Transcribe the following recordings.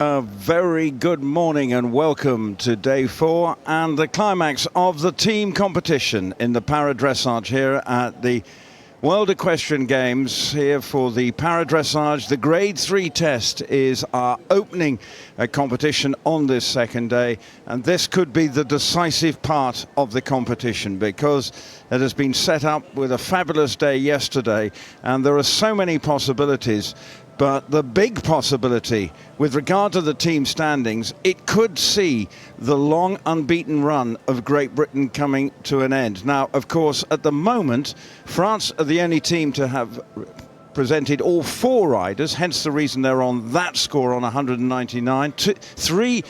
A very good morning and welcome to day 4 and the climax of the team competition in the Para-Dressage here at the World Equestrian Games. Here for the Para-Dressage, the grade 3 test is our opening competition on this second day, and this could be the decisive part of the competition because it has been set up with a fabulous day yesterday and there are so many possibilities. But the big possibility with regard to the team standings, it could see the long unbeaten run of Great Britain coming to an end. Now, of course, at the moment, France are the only team to have presented all 4 riders, hence the reason they're on that score on 199. 3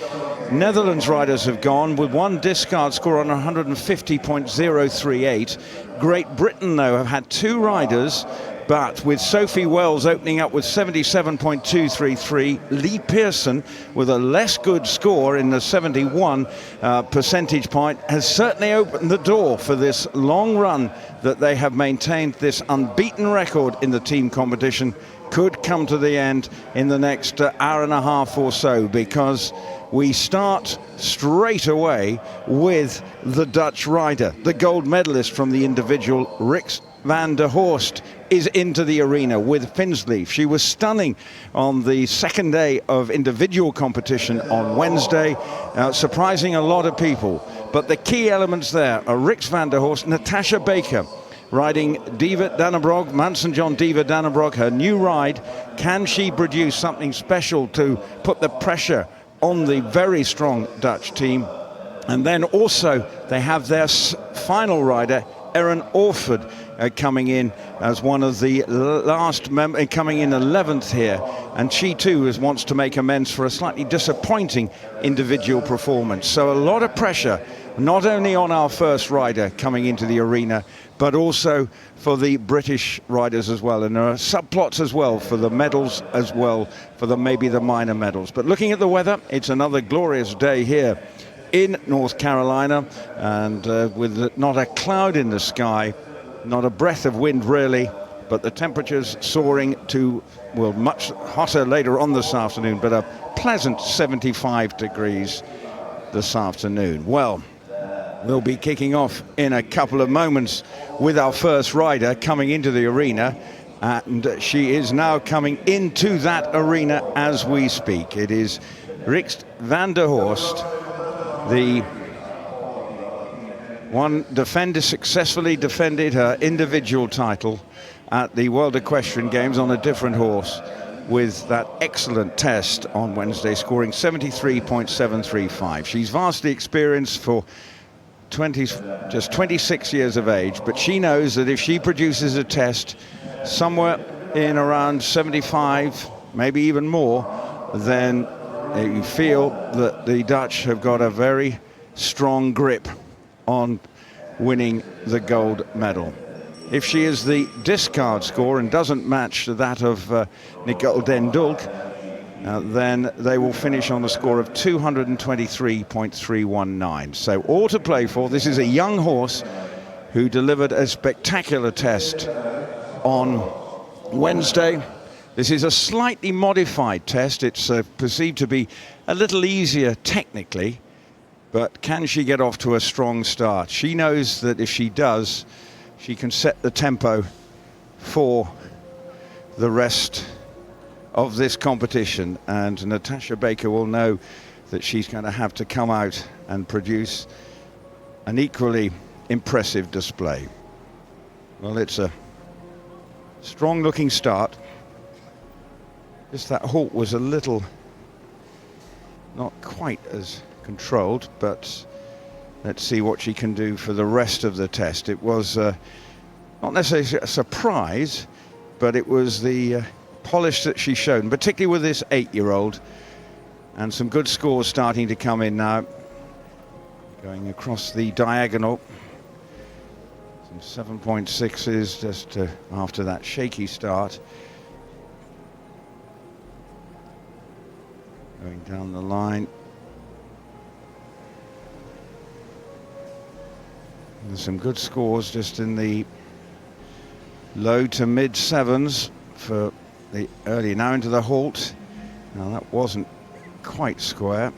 Netherlands riders have gone with 1 discard score on 150.038. Great Britain, though, have had 2 riders, but with Sophie Wells opening up with 77.233, Lee Pearson with a less good score in the 71 percentage point has certainly opened the door for this long run that they have maintained. This unbeaten record in the team competition could come to the end in the next hour and a half or so, because we start straight away with the Dutch rider, the gold medalist from the individual, Riks van der Horst, is into the arena with Finsleaf. She was stunning on the second day of individual competition on Wednesday, surprising a lot of people. But the key elements there are Riks van der Horst, Natasha Baker, riding Diva Dannebroek, Manson John Diva Dannebroek, her new ride. Can she produce something special to put the pressure on the very strong Dutch team? And then also they have their final rider, Erin Orford, coming in as one of the last members, coming in 11th here, and she too wants to make amends for a slightly disappointing individual performance. So a lot of pressure, not only on our first rider coming into the arena, but also for the British riders as well. And there are subplots as well for the medals as well, for maybe the minor medals. But looking at the weather, it's another glorious day here in North Carolina, and with not a cloud in the sky, not a breath of wind really, but the temperatures soaring to, well, much hotter later on this afternoon, but a pleasant 75 degrees this afternoon. Well, we'll be kicking off in a couple of moments with our first rider coming into the arena, and she is now coming into that arena as we speak. It is Riks van der Horst, the one successfully defended her individual title at the World Equestrian Games on a different horse with that excellent test on Wednesday, scoring 73.735. She's vastly experienced for just 26 years of age, but she knows that if she produces a test somewhere in around 75, maybe even more, then you feel that the Dutch have got a very strong grip on winning the gold medal. If she is the discard score and doesn't match that of Nicole den Dulk, then they will finish on a score of 223.319. So all to play for. This is a young horse who delivered a spectacular test on Wednesday. This is a slightly modified test. It's perceived to be a little easier technically, but can she get off to a strong start? She knows that if she does, she can set the tempo for the rest of this competition, and Natasha Baker will know that she's going to have to come out and produce an equally impressive display. Well, it's a strong looking start. Just that halt was a little not quite as controlled, but let's see what she can do for the rest of the test. It was not necessarily a surprise, but it was the polish that she showed, particularly with this 8-year-old, and some good scores starting to come in now. Going across the diagonal, some 7.6s just after that shaky start. Going down the line. There's some good scores just in the low to mid 7s for the early, now into the halt. Now that wasn't quite square.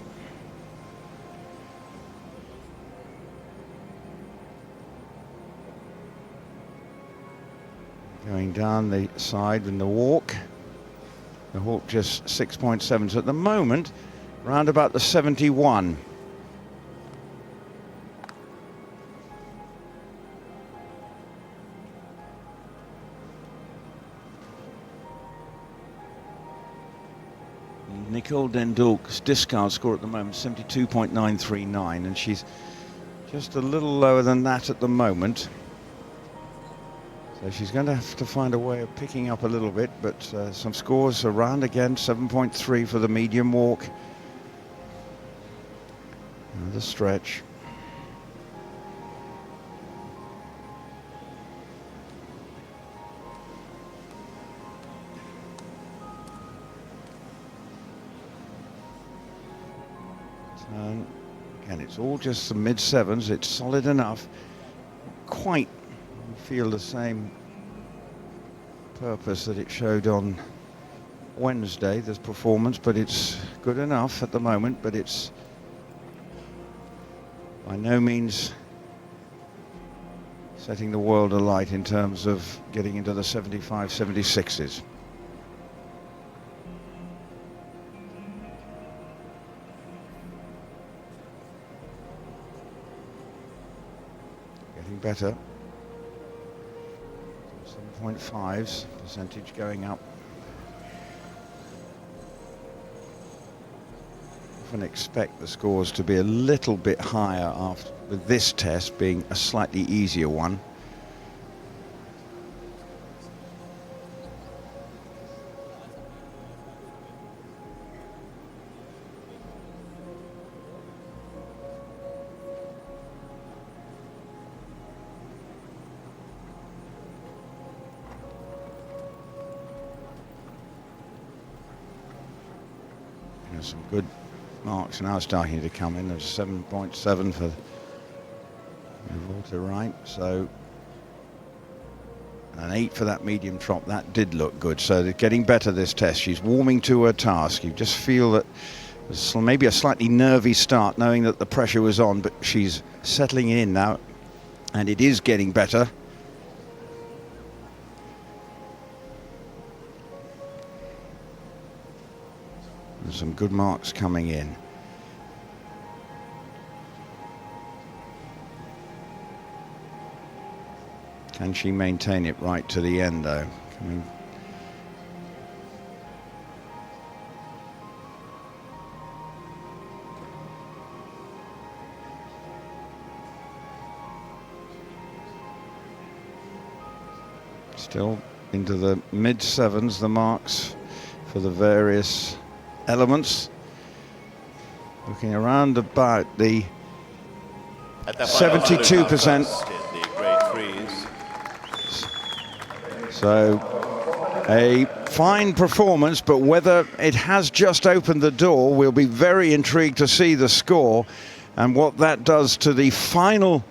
Going down the side in the walk. The hawk just 6.7. So at the moment, round about the 71. Nicole Dendulk's discard score at the moment, 72.939, and she's just a little lower than that at the moment. So she's going to have to find a way of picking up a little bit, but some scores around again, 7.3 for the medium walk. Another stretch. Turn. Again, it's all just the mid-sevens. It's solid enough. Quite feel the same purpose that it showed on Wednesday, this performance, but it's good enough at the moment, but it's by no means setting the world alight in terms of getting into the 75, 76s. Getting better. 7.5s, percentage going up. Often expect the scores to be a little bit higher after, with this test being a slightly easier one. Some good marks now starting to come in. There's 7.7 for Volta right, so an 8 for that medium trot. That did look good. So they're getting better this test. She's warming to her task. You just feel that there's maybe a slightly nervy start, knowing that the pressure was on, but she's settling in now, and it is getting better. Some good marks coming in. Can she maintain it right to the end, though? Still into the mid-sevens, the marks for the various elements. Looking around about the 72%. So a fine performance, but whether it has just opened the door, we'll be very intrigued to see the score and what that does to the final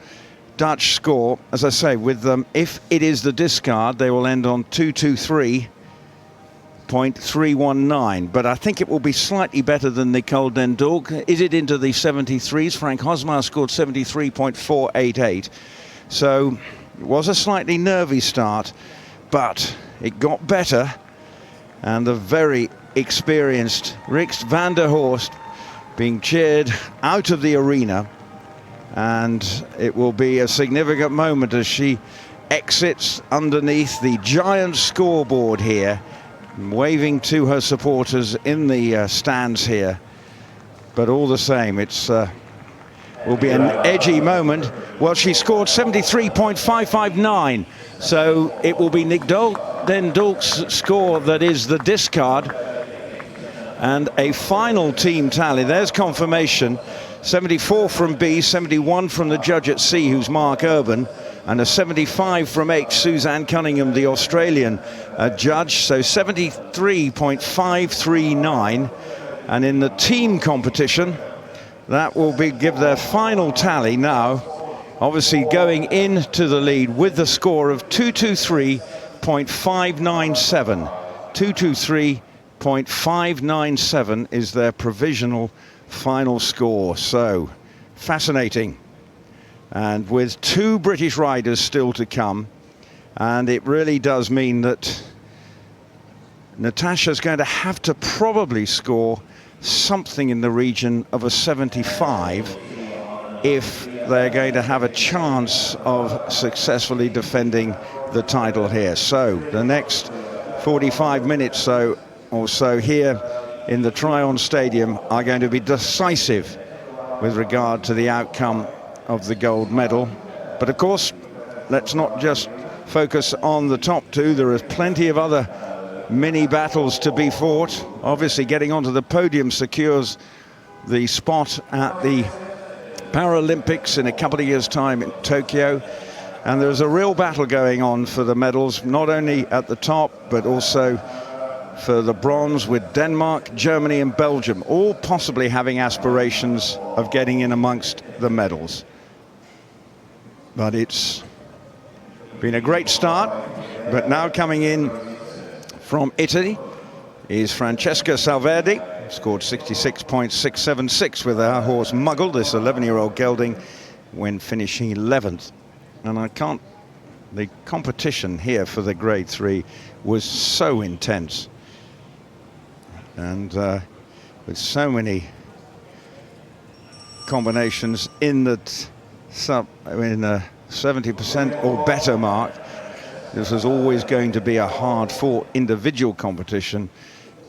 Dutch score. As I say, with them, if it is the discard, they will end on 223.319, but I think it will be slightly better than Nicole Dendulk. Is it into the 73s? Frank Hosmar scored 73.488. So it was a slightly nervy start, but it got better, and the very experienced Riks van der Horst being cheered out of the arena, and it will be a significant moment as she exits underneath the giant scoreboard here, waving to her supporters in the stands here. But all the same, it's will be an edgy moment. Well, she scored 73.559, so it will be Nicole Dendulk's score that is the discard, and a final team tally. There's confirmation: 74 from B, 71 from the judge at C, who's Mark Urban, and a 75 from H, Suzanne Cunningham, the Australian judge. So 73.539. And in the team competition, that will give their final tally now, obviously going into the lead with the score of 223.597. .597 is their provisional final score. So fascinating. And with 2 British riders still to come, and it really does mean that Natasha's going to have to probably score something in the region of a 75 if they're going to have a chance of successfully defending the title here. So the next 45 minutes or so here in the Tryon Stadium are going to be decisive with regard to the outcome of the gold medal. But of course, let's not just focus on the top 2. There is plenty of other mini battles to be fought. Obviously, getting onto the podium secures the spot at the Paralympics in a couple of years' time in Tokyo. And there's a real battle going on for the medals, not only at the top, but also for the bronze, with Denmark, Germany and Belgium all possibly having aspirations of getting in amongst the medals. But it's been a great start. But now coming in from Italy is Francesca Salverdi, scored 66.676 with her horse Muggle, this 11-year-old gelding, when finishing 11th. And the competition here for the Grade 3 was so intense. And with so many combinations in the 70% or better mark, this is always going to be a hard-fought individual competition,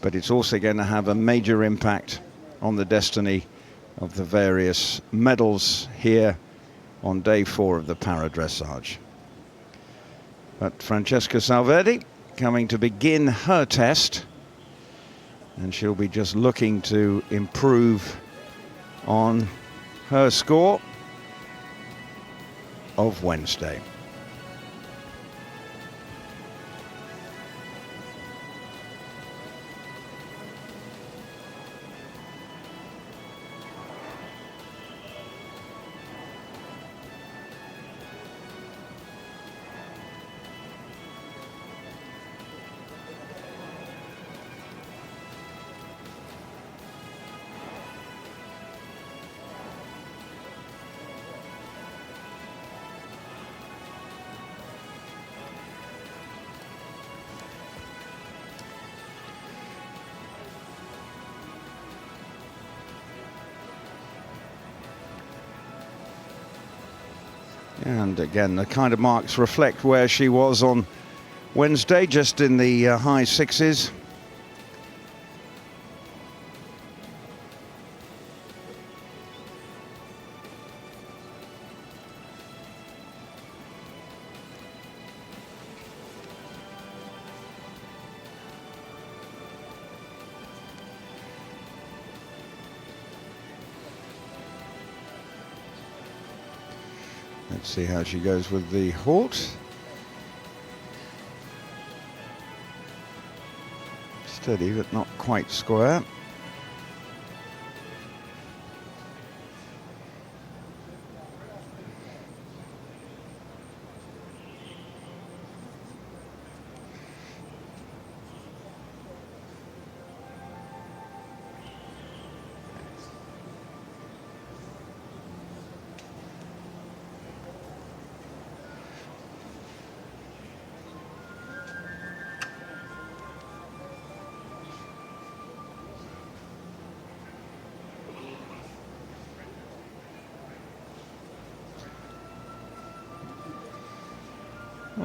but it's also going to have a major impact on the destiny of the various medals here on day 4 of the Para-Dressage. But Francesca Salverdi coming to begin her test, and she'll be just looking to improve on her score of Wednesday. And again, the kind of marks reflect where she was on Wednesday, just in the high 6s. Let's see how she goes with the halt. Steady, but not quite square.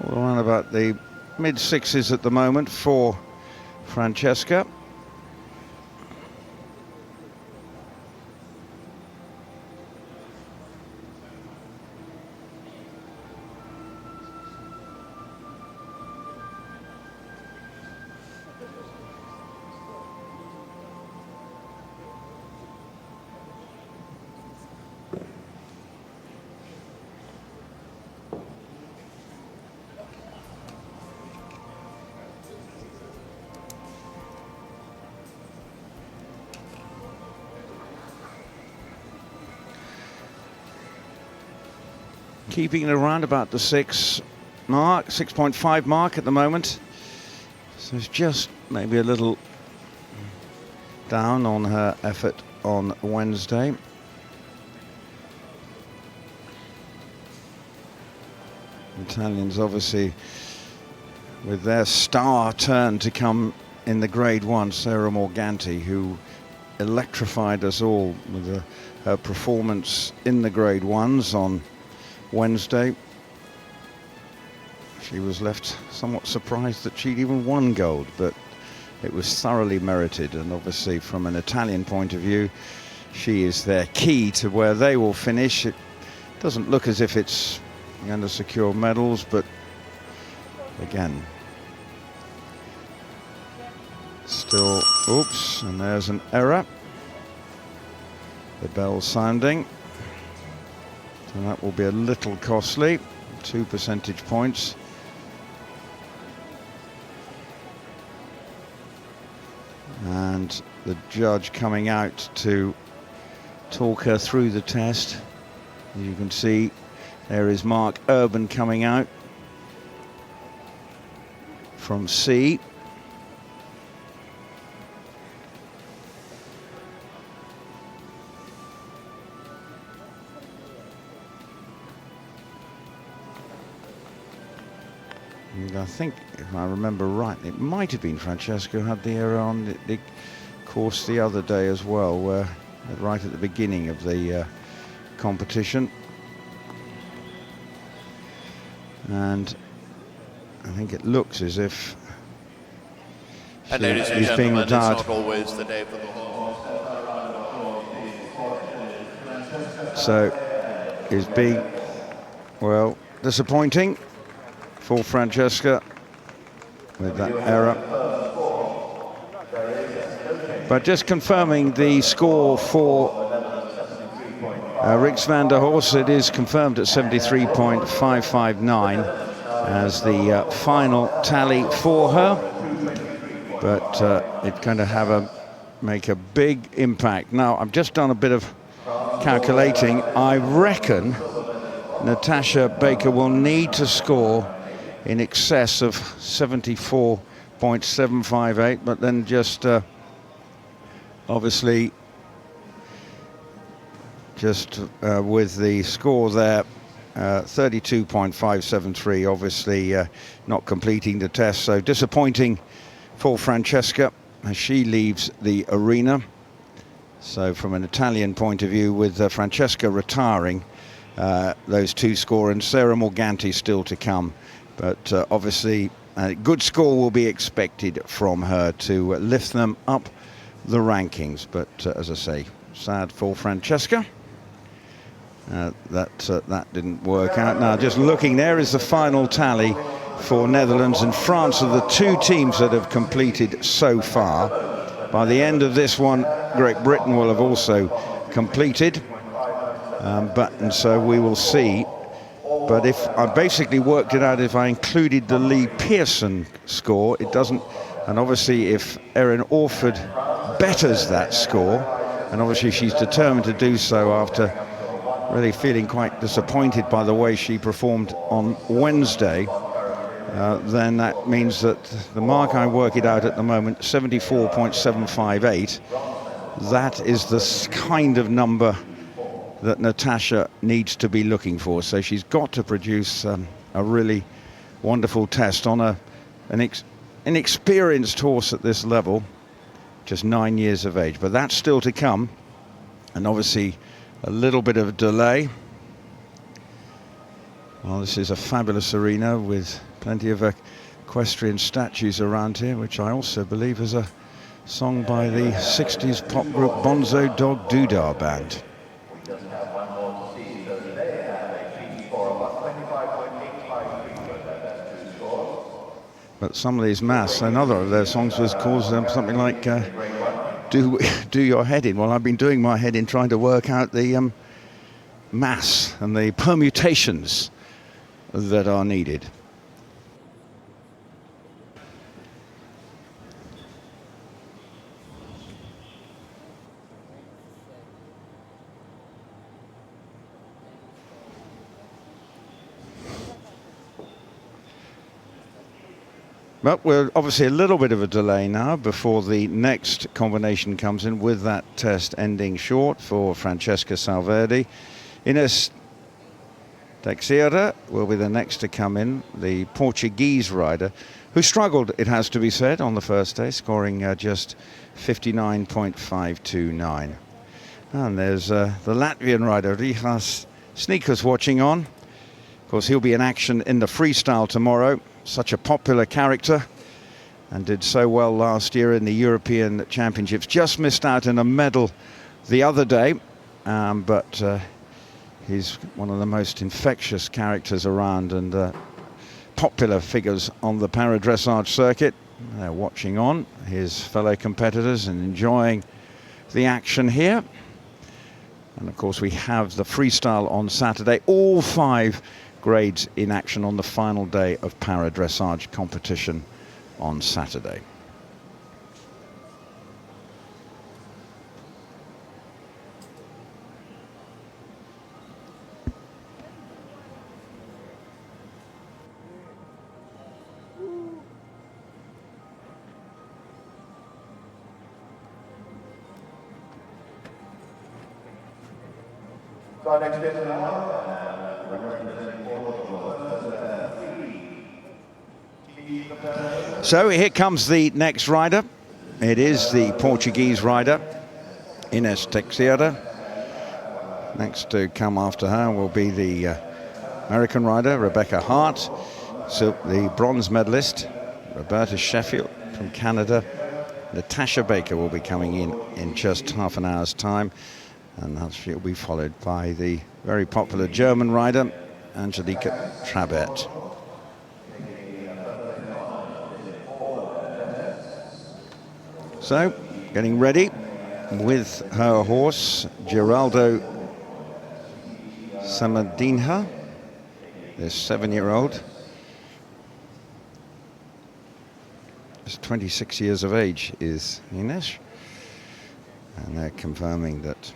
Around about the mid-6s at the moment for Francesca. Keeping it around about the 6 mark, 6.5 mark at the moment. So it's just maybe a little down on her effort on Wednesday. Italians obviously with their star turn to come in the Grade 1, Sarah Morganti, who electrified us all with her performance in the Grade 1s on Wednesday. She was left somewhat surprised that she'd even won gold, but it was thoroughly merited, and obviously from an Italian point of view, she is their key to where they will finish. It doesn't look as if it's going to secure medals, but again, still, oops, and there's an error. The bell sounding, so that will be a little costly, 2 percentage points. And the judge coming out to talk her through the test. As you can see, there is Mark Urban coming out from C. And I think, if I remember right, it might have been Francesca who had the error on the course the other day as well, where right at the beginning of the competition. And I think it looks as if and ladies and he's being retired. It's not always the day for the horse. So he's being, well, disappointing for Francesca with that error. But just confirming the score for Rix van der Horst, it is confirmed at 73.559 as the final tally for her. But it's going to make a big impact. Now, I've just done a bit of calculating. I reckon Natasha Baker will need to score in excess of 74.758, but then just obviously just with the score there, 32.573, obviously not completing the test, so disappointing for Francesca as she leaves the arena. So from an Italian point of view, with Francesca retiring, those two score, and Sarah Morganti still to come. But obviously a good score will be expected from her to lift them up the rankings. But as I say, sad for Francesca. That didn't work out. Now, just looking, there is the final tally for Netherlands and France are the two teams that have completed so far. By the end of this one, Great Britain will have also completed. And so we will see. But if I basically worked it out, if I included the Lee Pearson score, it doesn't. And obviously, if Erin Orford betters that score, and obviously she's determined to do so after really feeling quite disappointed by the way she performed on Wednesday, then that means that the mark I work it out at the moment, 74.758, that is the kind of number that Natasha needs to be looking for. So she's got to produce a really wonderful test on an inexperienced horse at this level, just 9 years of age. But that's still to come, and obviously a little bit of delay. Well, this is a fabulous arena with plenty of equestrian statues around here, which I also believe is a song by the 60s pop group Bonzo Dog Doodah Band. But some of these masks, another of their songs was called something like do your head in. Well, I've been doing my head in trying to work out the mass and the permutations that are needed. Well, we're obviously a little bit of a delay now before the next combination comes in, with that test ending short for Francesca Salverde. Ines Teixeira will be the next to come in, the Portuguese rider, who struggled, it has to be said, on the first day, scoring just 59.529. And there's the Latvian rider, Rihas Sneakers, watching on. Of course, he'll be in action in the freestyle tomorrow. Such a popular character, and did so well last year in the European Championships. Just missed out in a medal the other day, but he's one of the most infectious characters around, and popular figures on the Para-Dressage circuit. They're watching on, his fellow competitors, and enjoying the action here. And of course, we have the freestyle on Saturday. All 5 grades in action on the final day of Para-Dressage competition on Saturday. So here comes the next rider. It is the Portuguese rider, Ines Teixeira. Next to come after her will be the American rider, Rebecca Hart. So the bronze medalist, Roberta Sheffield from Canada. Natasha Baker will be coming in just half an hour's time. And she'll be followed by the very popular German rider, Angelika Trabert. So, getting ready with her horse, Geraldo Samadinha, this 7-year-old. Just 26 years of age is Ines. And they're confirming that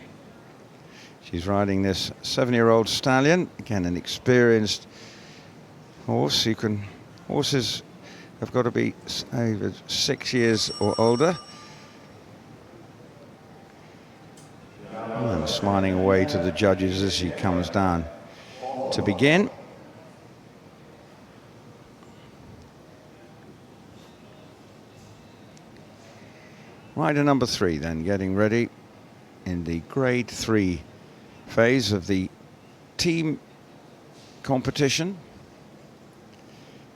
she's riding this 7-year-old stallion. Again, an experienced horse. Horses have got to be 6 years or older. And smiling away to the judges as she comes down to begin. Rider number 3 then getting ready in the grade 3 phase of the team competition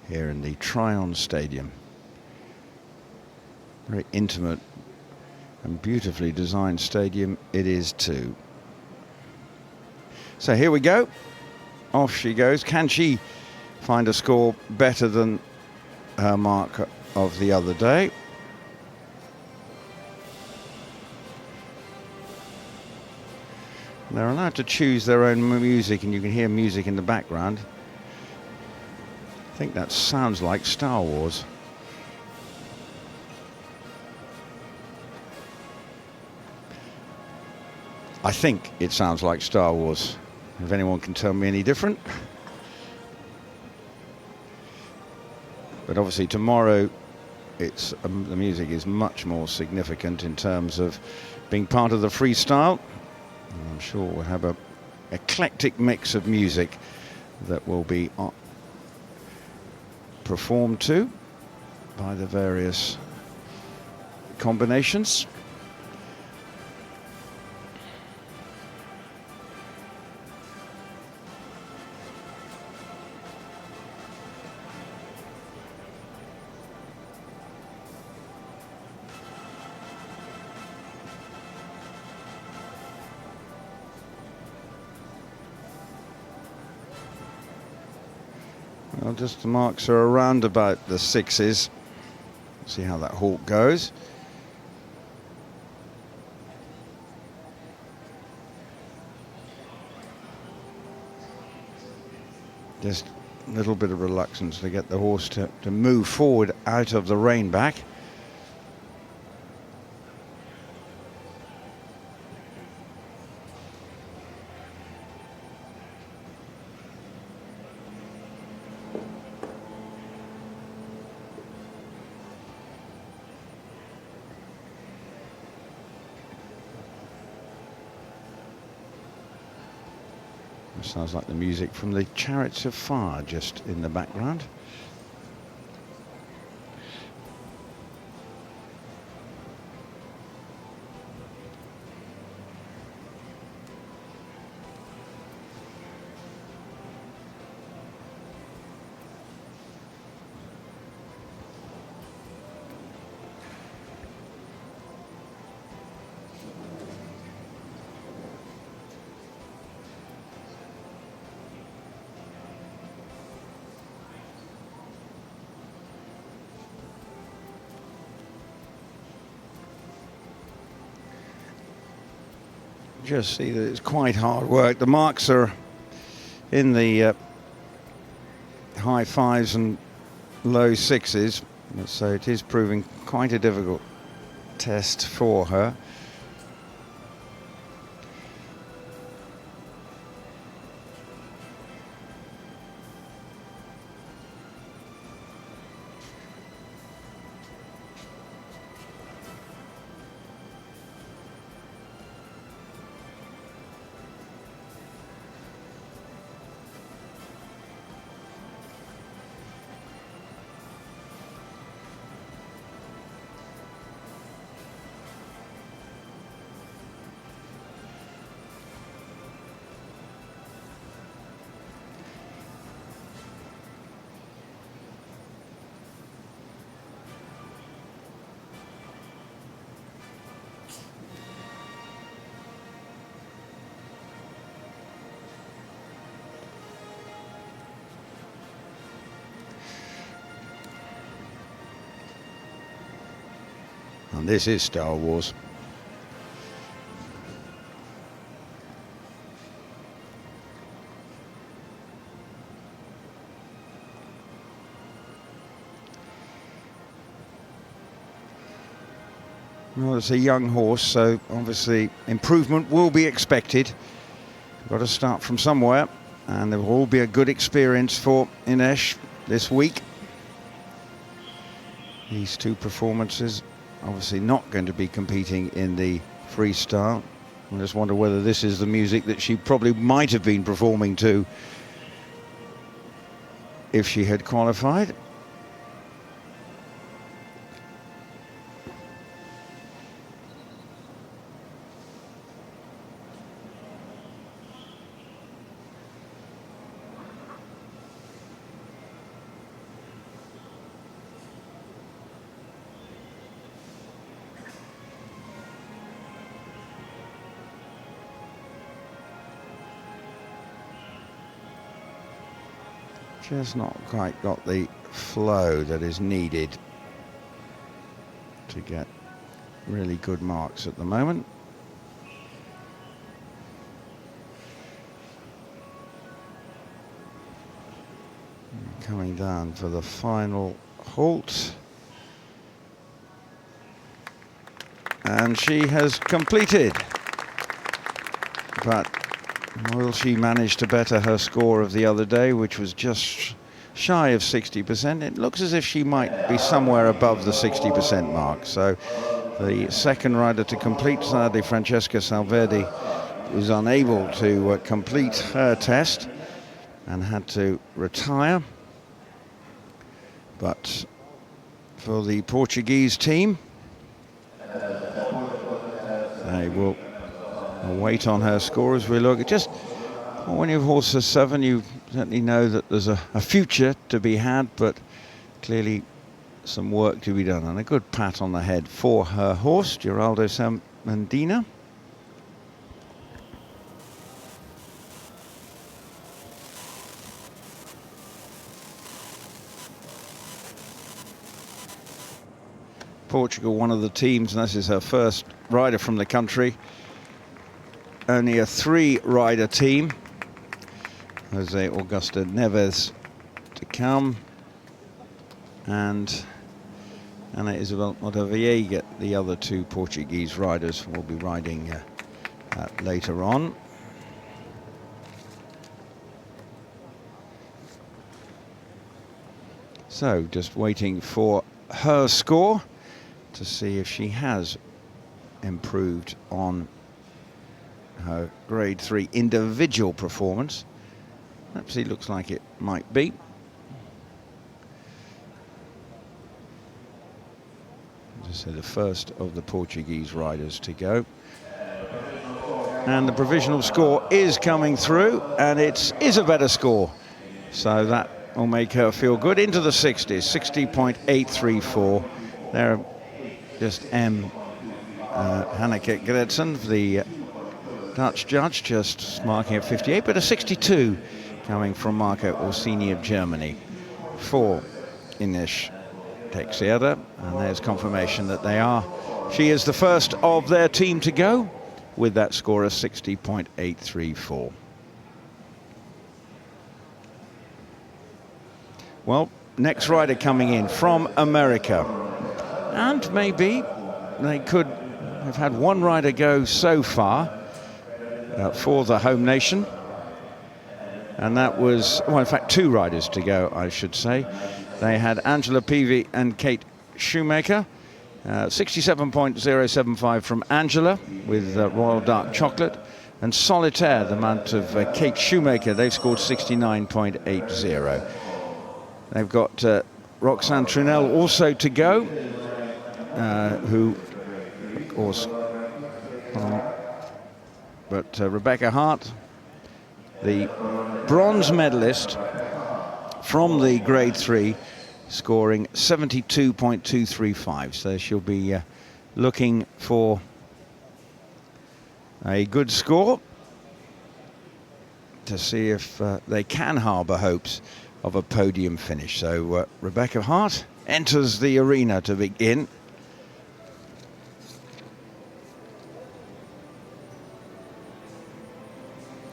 here in the Tryon Stadium. Very intimate and beautifully designed stadium it is too. So here we go. Off she goes. Can she find a score better than her mark of the other day? They're allowed to choose their own music, and you can hear music in the background. I think that sounds like Star Wars. I think it sounds like Star Wars. If anyone can tell me any different. But obviously tomorrow, the music is much more significant in terms of being part of the freestyle. And I'm sure we'll have an eclectic mix of music that will be performed to by the various combinations. Well, just the marks are around about the 6s. See how that hawk goes. Just a little bit of reluctance to get the horse to move forward out of the rein back. Sounds like the music from the Chariots of Fire just in the background. Just see that it's quite hard work. The marks are in the high 5s and low 6s, so it is proving quite a difficult test for her. And this is Star Wars. Well, it's a young horse, so obviously improvement will be expected. Got to start from somewhere, and there will all be a good experience for Ines this week. These two performances, obviously not going to be competing in the freestyle. I just wonder whether this is the music that she probably might have been performing to if she had qualified. Just not quite got the flow that is needed to get really good marks at the moment. Coming down for the final halt. And she has completed. But will she manage to better her score of the other day, which was just shy of 60%? It looks as if she might be somewhere above the 60% mark. So the second rider to complete, sadly, Francesca Salvedi, was unable to complete her test and had to retire. But for the Portuguese team, they will wait on her score as we look. Just when you've horses 7, you certainly know that there's a future to be had, but clearly some work to be done. And a good pat on the head for her horse, Geraldo Samandina. Portugal, one of the teams, and this is her first rider from the country. Only a 3-rider team. Jose Augusto Neves to come, and Ana Isabel Modaviega, the other 2 Portuguese riders, will be riding later on. So just waiting for her score to see if she has improved on her grade 3 individual performance. Perhaps he looks like it might be. As I say, the first of the Portuguese riders to go. And the provisional score is coming through, and it is a better score. So that will make her feel good. Into the 60s, 60.834. There, just Hanneke Gretsen, the Dutch judge, just marking at 58, but a 62 coming from Marco Orsini of Germany for Ines Teixeira. And there's confirmation that she is the first of their team to go with that score of 60.834. Well, next rider coming in from America. And maybe they could have had one rider go so far for the home nation. And that was, well, in fact, two riders to go, I should say. They had Angela Peavy and Kate Shoemaker. 67.075 from Angela with Royal Dark Chocolate. And Solitaire, the mount of Kate Shoemaker, they've scored 69.80. They've got Roxanne Trinell also to go, who, of course, but Rebecca Hart, the bronze medalist from the Grade 3, scoring 72.235. So she'll be looking for a good score to see if they can harbour hopes of a podium finish. So Rebecca Hart enters the arena to begin.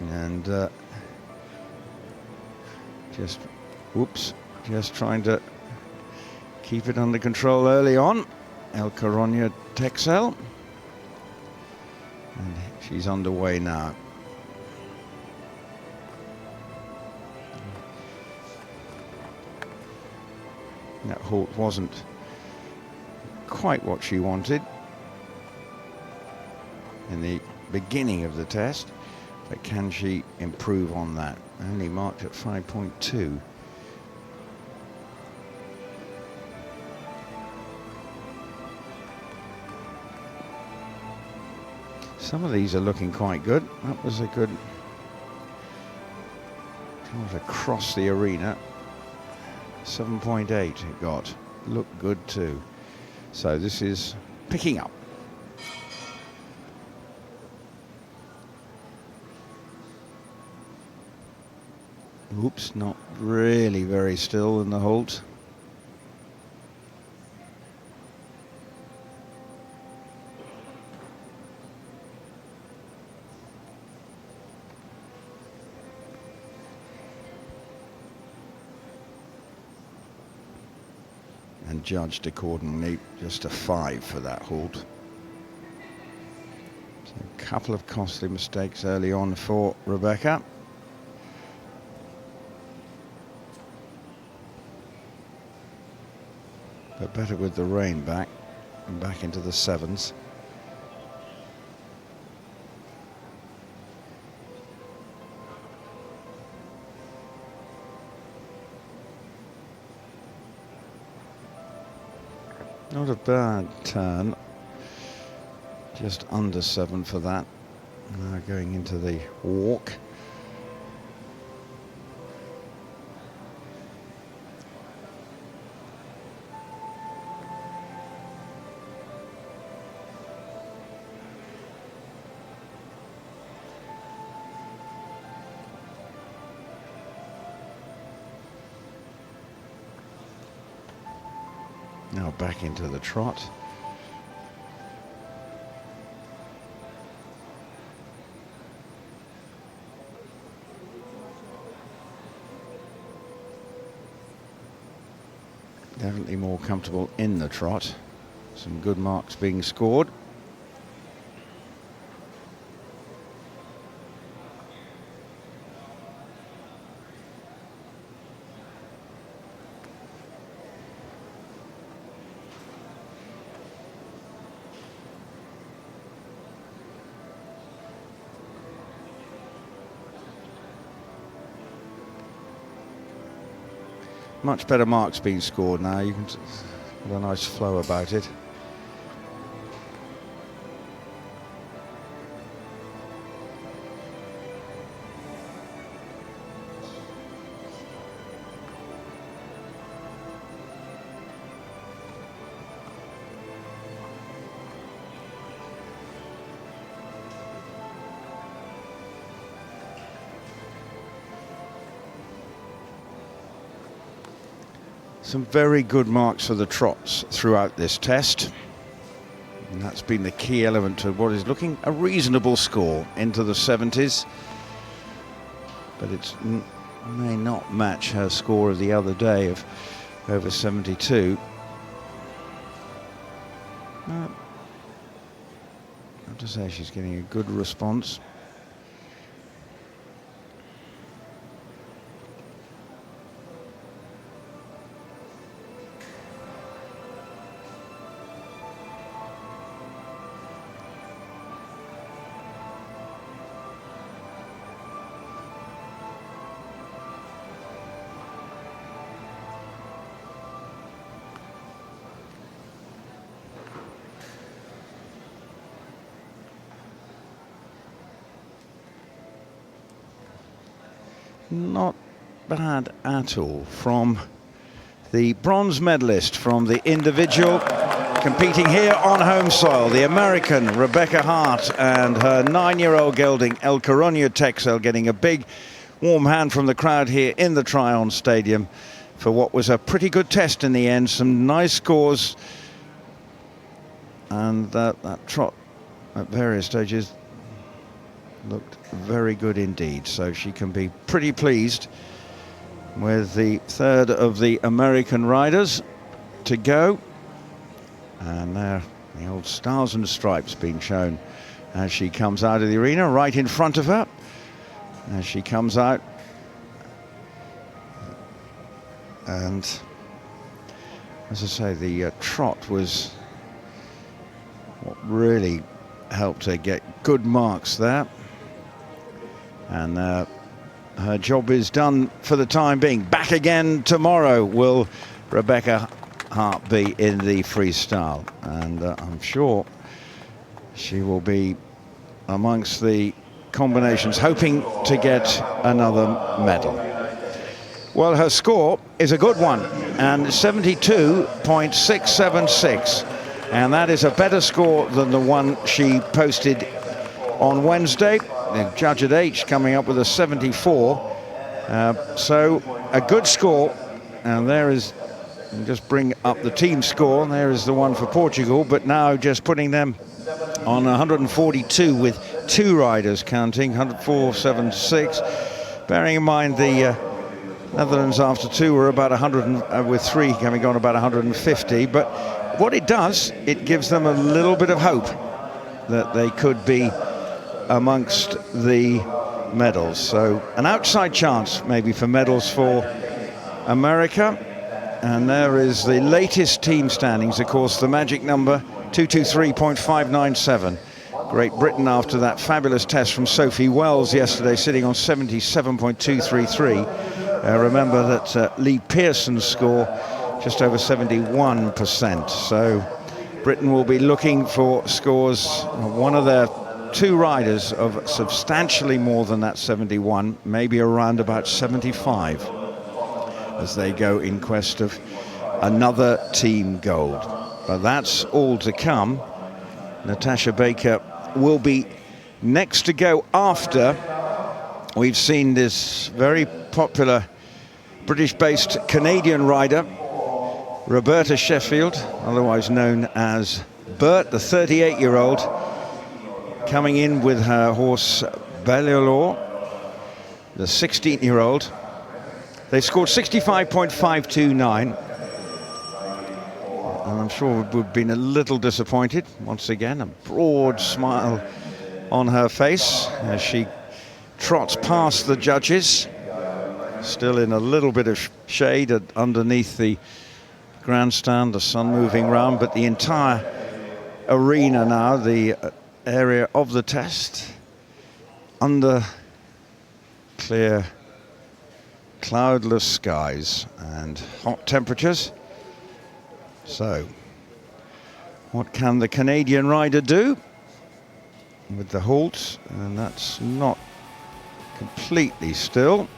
And just trying to keep it under control early on. El Coruña Texel. And she's underway now. That halt wasn't quite what she wanted in the beginning of the test, but can she improve on that? Only marked at 5.2. Some of these are looking quite good. That was a good kind of across the arena. 7.8 it got. Looked good too. So this is picking up. Oops, not really very still in the halt. And judged accordingly, just a 5 for that halt. So a couple of costly mistakes early on for Rebecca. But better with the rain back and back into the 7s. Not a bad turn, just under 7 for that. Now going into the walk. Now back into the trot. Definitely more comfortable in the trot. Some good marks being scored. much better marks being scored now. You can have a nice flow about it. Some very good marks for the trots throughout this test. And that's been the key element to what is looking a reasonable score into the 70s. But it may not match her score of the other day of over 72. I have to say she's getting a good response. Not bad at all from the bronze medalist from the individual, competing here on home soil, the American Rebecca Hart, and her 9-year-old gelding El Coronio Texel getting a big warm hand from the crowd here in the Tryon Stadium for what was a pretty good test in the end. Some nice scores, and that trot at various stages looked very good indeed, so she can be pretty pleased with the third of the American riders to go. And there the old stars and stripes being shown as she comes out of the arena, right in front of her as she comes out. And as I say, the trot was what really helped her get good marks there. And her job is done for the time being. Back again tomorrow will Rebecca Hart be in the freestyle. And I'm sure she will be amongst the combinations, hoping to get another medal. Well, her score is a good one, and 72.676. And that is a better score than the one she posted on Wednesday. The judge at H coming up with a 74. So a good score. And there is, just bring up the team score. And there is the one for Portugal, but now just putting them on 142 with 2 riders counting, 104.76. Bearing in mind the Netherlands after 2 were about 100, with 3 coming on about 150. But what it does, it gives them a little bit of hope that they could be amongst the medals. So an outside chance maybe for medals for America. And there is the latest team standings, of course, the magic number 223.597. Great Britain, after that fabulous test from Sophie Wells yesterday, sitting on 77.233. Remember that Lee Pearson's score just over 71%. So Britain will be looking for scores, one of their 2 riders of substantially more than that 71, maybe around about 75, as they go in quest of another team gold. But that's all to come. Natasha Baker will be next to go after we've seen this very popular British-based Canadian rider, Roberta Sheffield, otherwise known as Bert, the 38-year-old, coming in with her horse Baliolor, the 16-year-old. They scored 65.529. And I'm sure we've been a little disappointed. Once again, a broad smile on her face as she trots past the judges. Still in a little bit of shade underneath the grandstand, the sun moving round, but the entire arena now, the area of the test, under clear cloudless skies and hot temperatures. So, what can the Canadian rider do with the halt? And that's not completely still.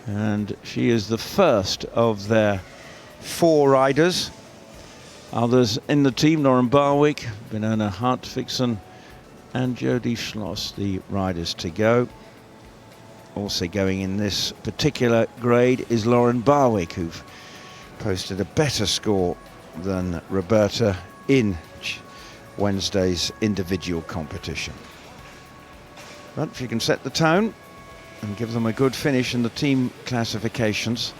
And she is the first of their 4 riders. Others in the team: Lauren Barwick, Benona Hartvikson and Jodie Schloss, the riders to go. Also going in this particular grade is Lauren Barwick, who posted a better score than Roberta in Wednesday's individual competition. But if you can set the tone and give them a good finish in the team classifications,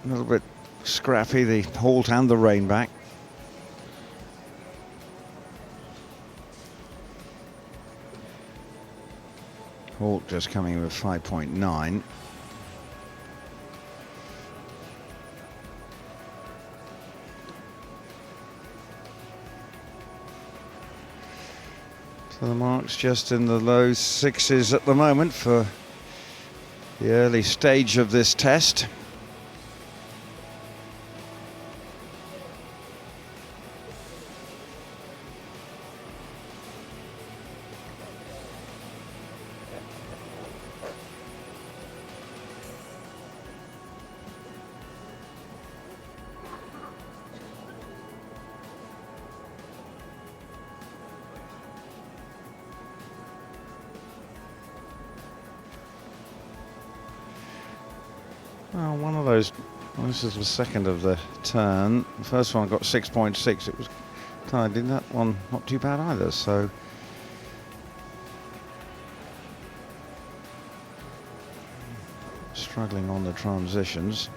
a little bit scrappy, the halt and the rein back. Halt just coming with 5.9. So the marks just in the low 6s at the moment for the early stage of this test. Well, one of those, well, this is the second of the turn. The first one got 6.6. It was tied in. That one not too bad either, so struggling on the transitions.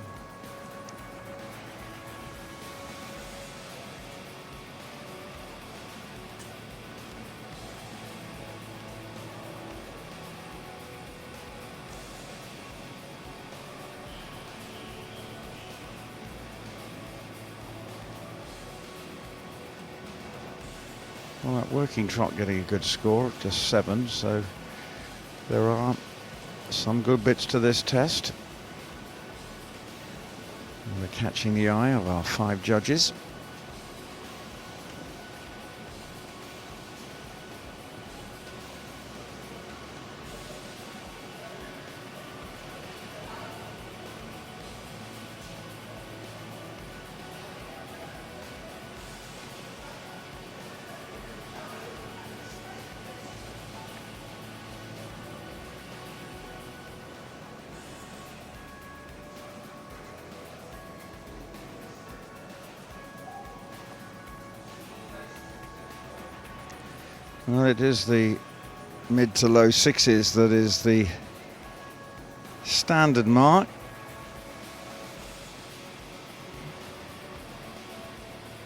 Well, that working trot getting a good score, just 7, so there are some good bits to this test. And we're catching the eye of our 5 judges. Well, it is the mid to low 6s that is the standard mark.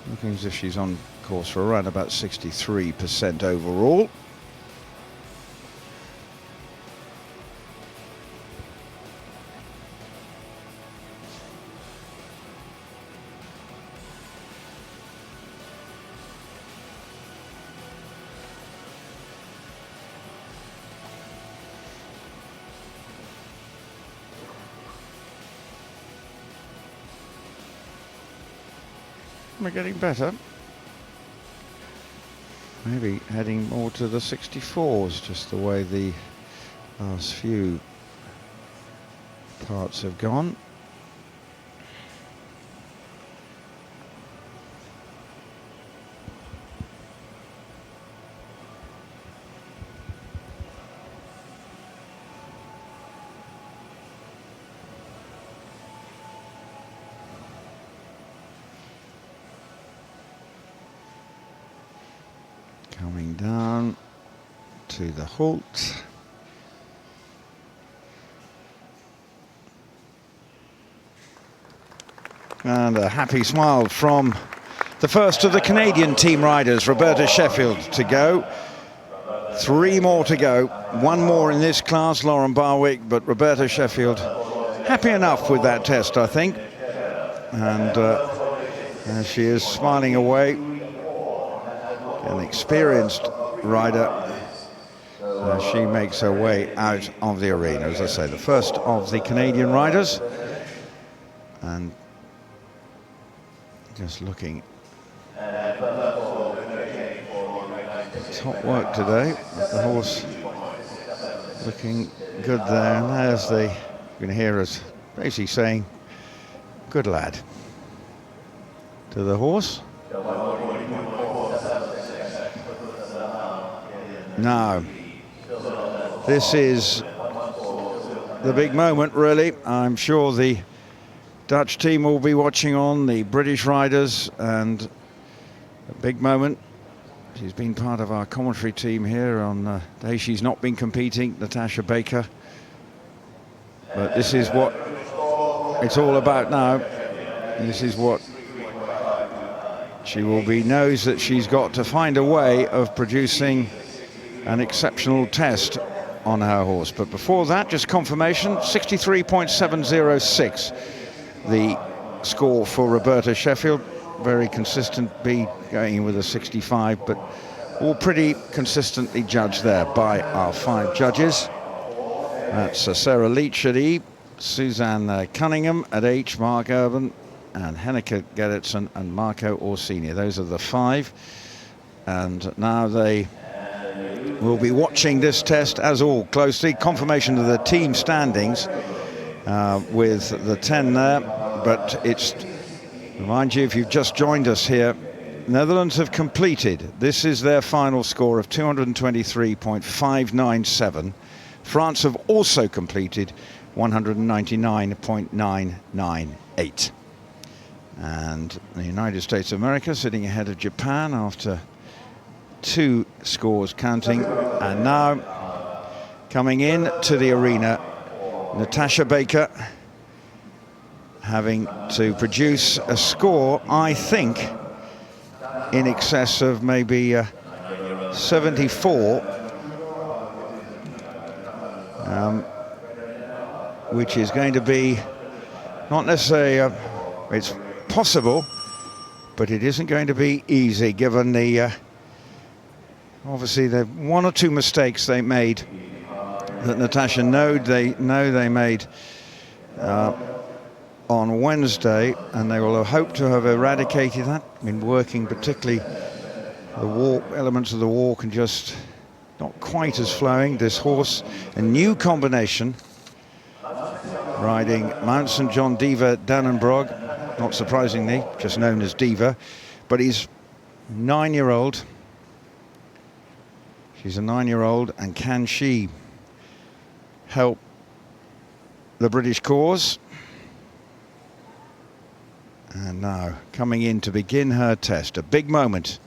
Looking as if she's on course for around about 63% overall. We're getting better. Maybe heading more to the 64s, just the way the last few parts have gone. Coming down to the halt. And a happy smile from the first of the Canadian team riders, Roberta Sheffield, to go. 3 more to go. 1 more in this class, Lauren Barwick, but Roberta Sheffield happy enough with that test, I think. And she is smiling away. An experienced rider. She makes her way out of the arena, as I say, the first of the Canadian riders. And just looking. Top work today. The horse looking good there. And there's the, you can hear us basically saying, good lad, to the horse. Now, this is the big moment, really. I'm sure the Dutch team will be watching on, the British riders, and a big moment. She's been part of our commentary team here on days she's not been competing, Natasha Baker. But this is what it's all about now. This is what she will be, knows that she's got to find a way of producing an exceptional test on her horse. But before that, just confirmation, 63.706. The score for Roberta Sheffield. Very consistent, be going with a 65, but all pretty consistently judged there by our 5 judges. That's Sarah Leach at E, Suzanne Cunningham at H, Mark Urban, and Henneke Gerritsen and Marco Orsini. Those are the 5. And now they will be watching this test as all closely. Confirmation of the team standings with the 10 there, but it's, remind you, if you've just joined us here, Netherlands have completed. This is their final score of 223.597. France have also completed 199.998. And the United States of America sitting ahead of Japan after 2 scores counting. And now coming in to the arena, Natasha Baker, having to produce a score, I think, in excess of maybe 74, which is going to be not necessarily, it's possible, but it isn't going to be easy given the, obviously the 1 or 2 mistakes they made that Natasha know they made on Wednesday, and they will have hoped to have eradicated that. I mean, working particularly the walk, elements of the walk, and just not quite as flowing. This horse, a new combination, riding Mount St. John Diva Danenbrog, not surprisingly, just known as Diva, but he's 9-year-old. She's a 9-year-old, and can she help the British cause? And now coming in to begin her test, a big moment,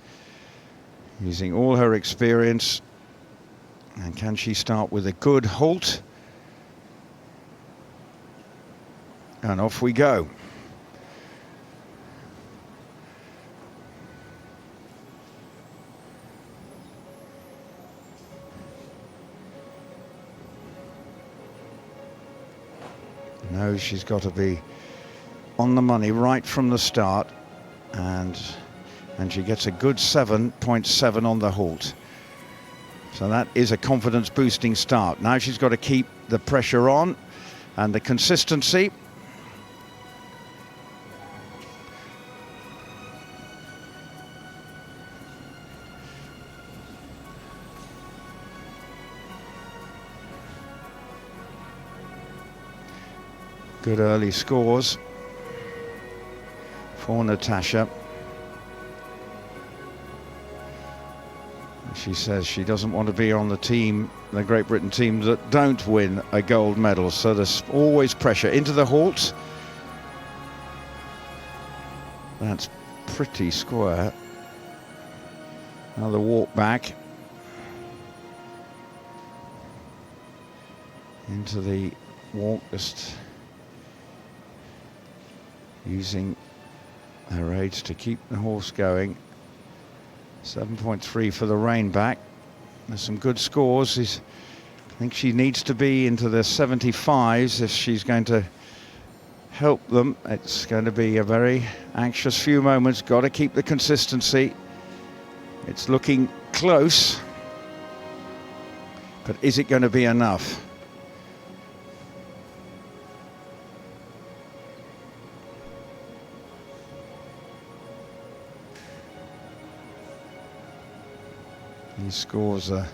using all her experience. And can she start with a good halt? And off we go. No, she's got to be on the money right from the start, and she gets a good 7.7 on the halt. So that is a confidence boosting start. Now she's got to keep the pressure on and the consistency. Good early scores for Natasha. She says she doesn't want to be on the team, the Great Britain team, that don't win a gold medal. So there's always pressure into the halt. That's pretty square. Another walk back into the walk, just using her aids to keep the horse going. 7.3 for the rein back. There's some good scores. I think she needs to be into the 75s if she's going to help them. It's going to be a very anxious few moments. Got to keep the consistency. It's looking close, but is it going to be enough? These scores are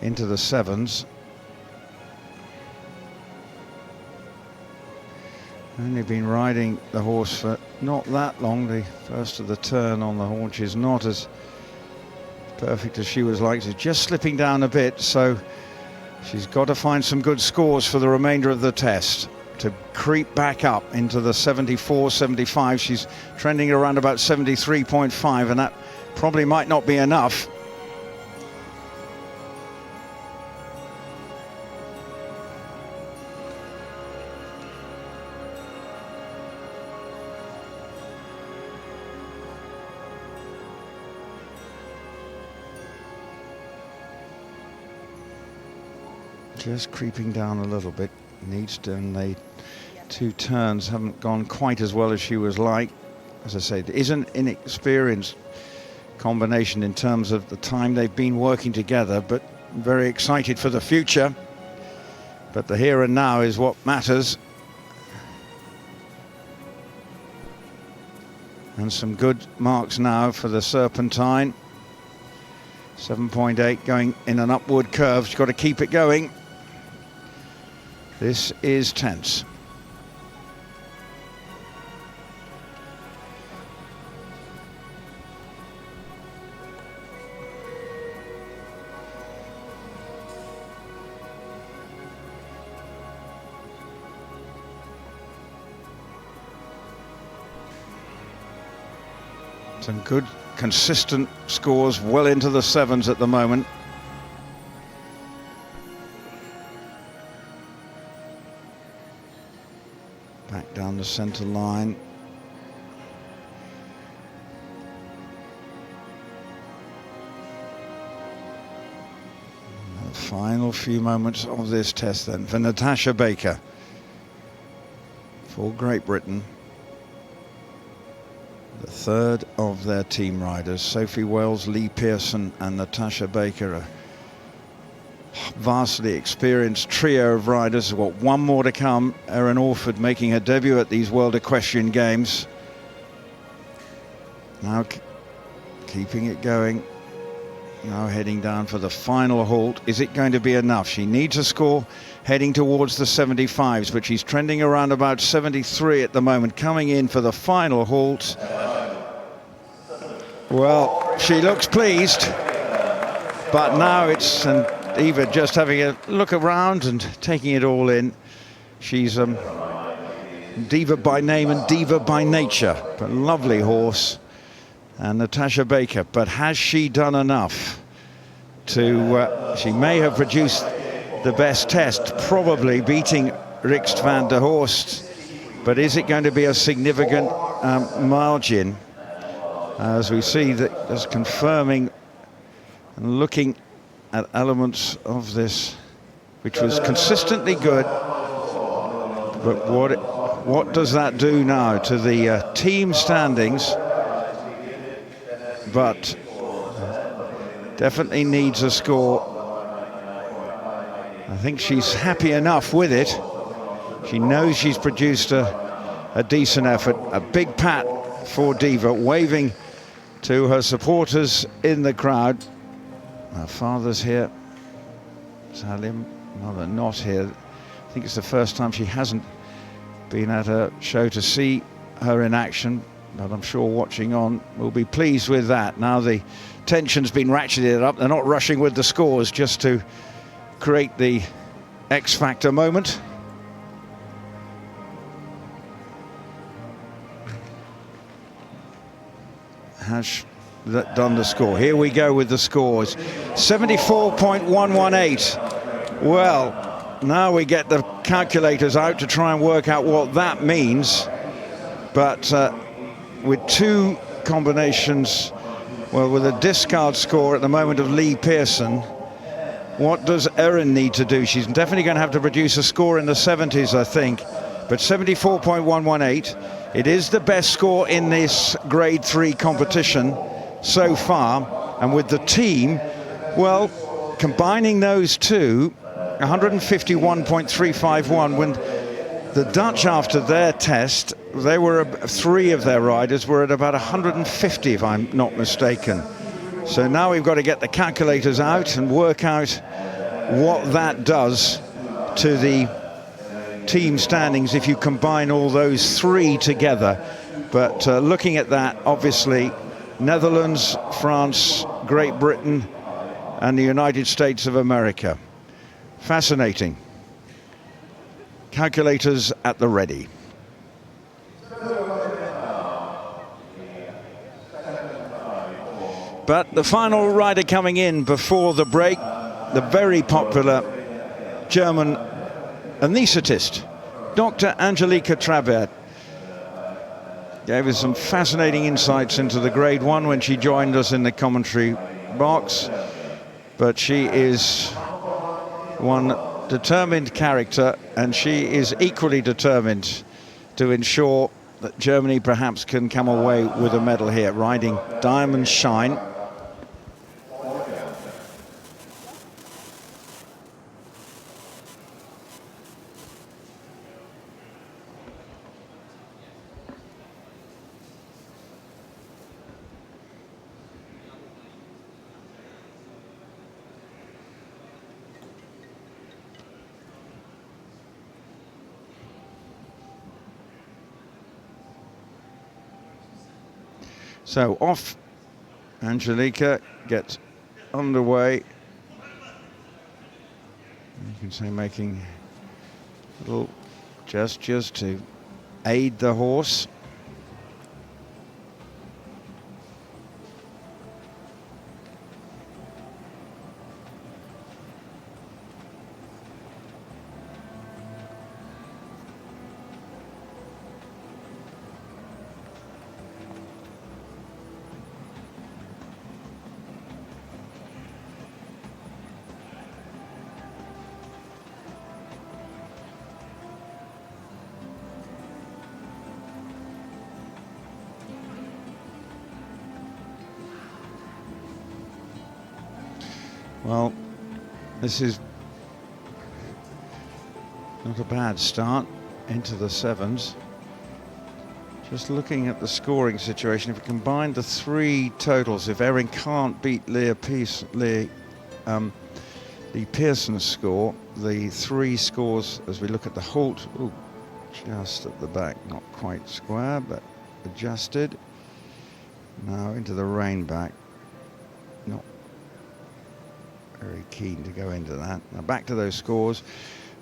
into the 7s. Only been riding the horse for not that long. The first of the turn on the haunch is not as perfect as she was like. She's just slipping down a bit, so she's got to find some good scores for the remainder of the test to creep back up into the 74, 75. She's trending around about 73.5, and that probably might not be enough. Just creeping down a little bit. Needs to, and the 2 turns haven't gone quite as well as she was like. As I say, it is an inexperienced combination in terms of the time they've been working together, but very excited for the future. But the here and now is what matters. And some good marks now for the Serpentine. 7.8 going in an upward curve. She's got to keep it going. This is tense. Some good, consistent scores well into the 7s at the moment. Back down the centre line. And the final few moments of this test then for Natasha Baker for Great Britain. The third of their team riders, Sophie Wells, Lee Pearson and Natasha Baker, a vastly experienced trio of riders. We've got one more to come. Erin Orford making her debut at these World Equestrian Games. Now keeping it going. Now heading down for the final halt. Is it going to be enough? She needs a score heading towards the 75s, but she's trending around about 73 at the moment, coming in for the final halt. Well, she looks pleased, but now it's Eva just having a look around and taking it all in. She's diva by name and diva by nature, but lovely horse. And Natasha Baker, but has she done enough to, she may have produced the best test, probably beating Rikst van der Horst, but is it going to be a significant margin? As we see that just confirming and looking at elements of this, which was consistently good, but what does that do now to the team standings? But definitely needs a score. I think she's happy enough with it. She knows she's produced a decent effort. A big pat for Diva, waving to her supporters in the crowd. Her father's here. Salim, mother not here. I think it's the first time she hasn't been at a show to see her in action, but I'm sure watching on will be pleased with that. Now the tension's been ratcheted up. They're not rushing with the scores just to create the X Factor moment. Has done the score. Here we go with the scores. 74.118. Well, now we get the calculators out to try and work out what that means. But with two combinations, well, with a discard score at the moment of Lee Pearson, what does Erin need to do? She's definitely going to have to produce a score in the 70s, I think. But 74.118, it is the best score in this grade 3 competition so far. And with the team, well, combining those two, 151.351, when the Dutch, after their test, they were, 3 of their riders were at about 150, if I'm not mistaken. So now we've got to get the calculators out and work out what that does to the team standings if you combine all those 3 together. But looking at that, obviously, Netherlands, France, Great Britain, and the United States of America. Fascinating. Calculators at the ready. But the final rider coming in before the break, the very popular German anaesthetist, Dr. Angelika Trabert, gave us some fascinating insights into the grade 1 when she joined us in the commentary box. But she is one determined character, and she is equally determined to ensure that Germany perhaps can come away with a medal here, riding Diamond Shine. So off Angelika gets underway. You can say making little gestures to aid the horse. Well, this is not a bad start into the 7s. Just looking at the scoring situation, if we combine the 3 totals, if Erin can't beat Lee Pearson's score, the 3 scores, as we look at the halt, ooh, just at the back, not quite square, but adjusted. Now into the rein back, not very keen to go into that. Now back to those scores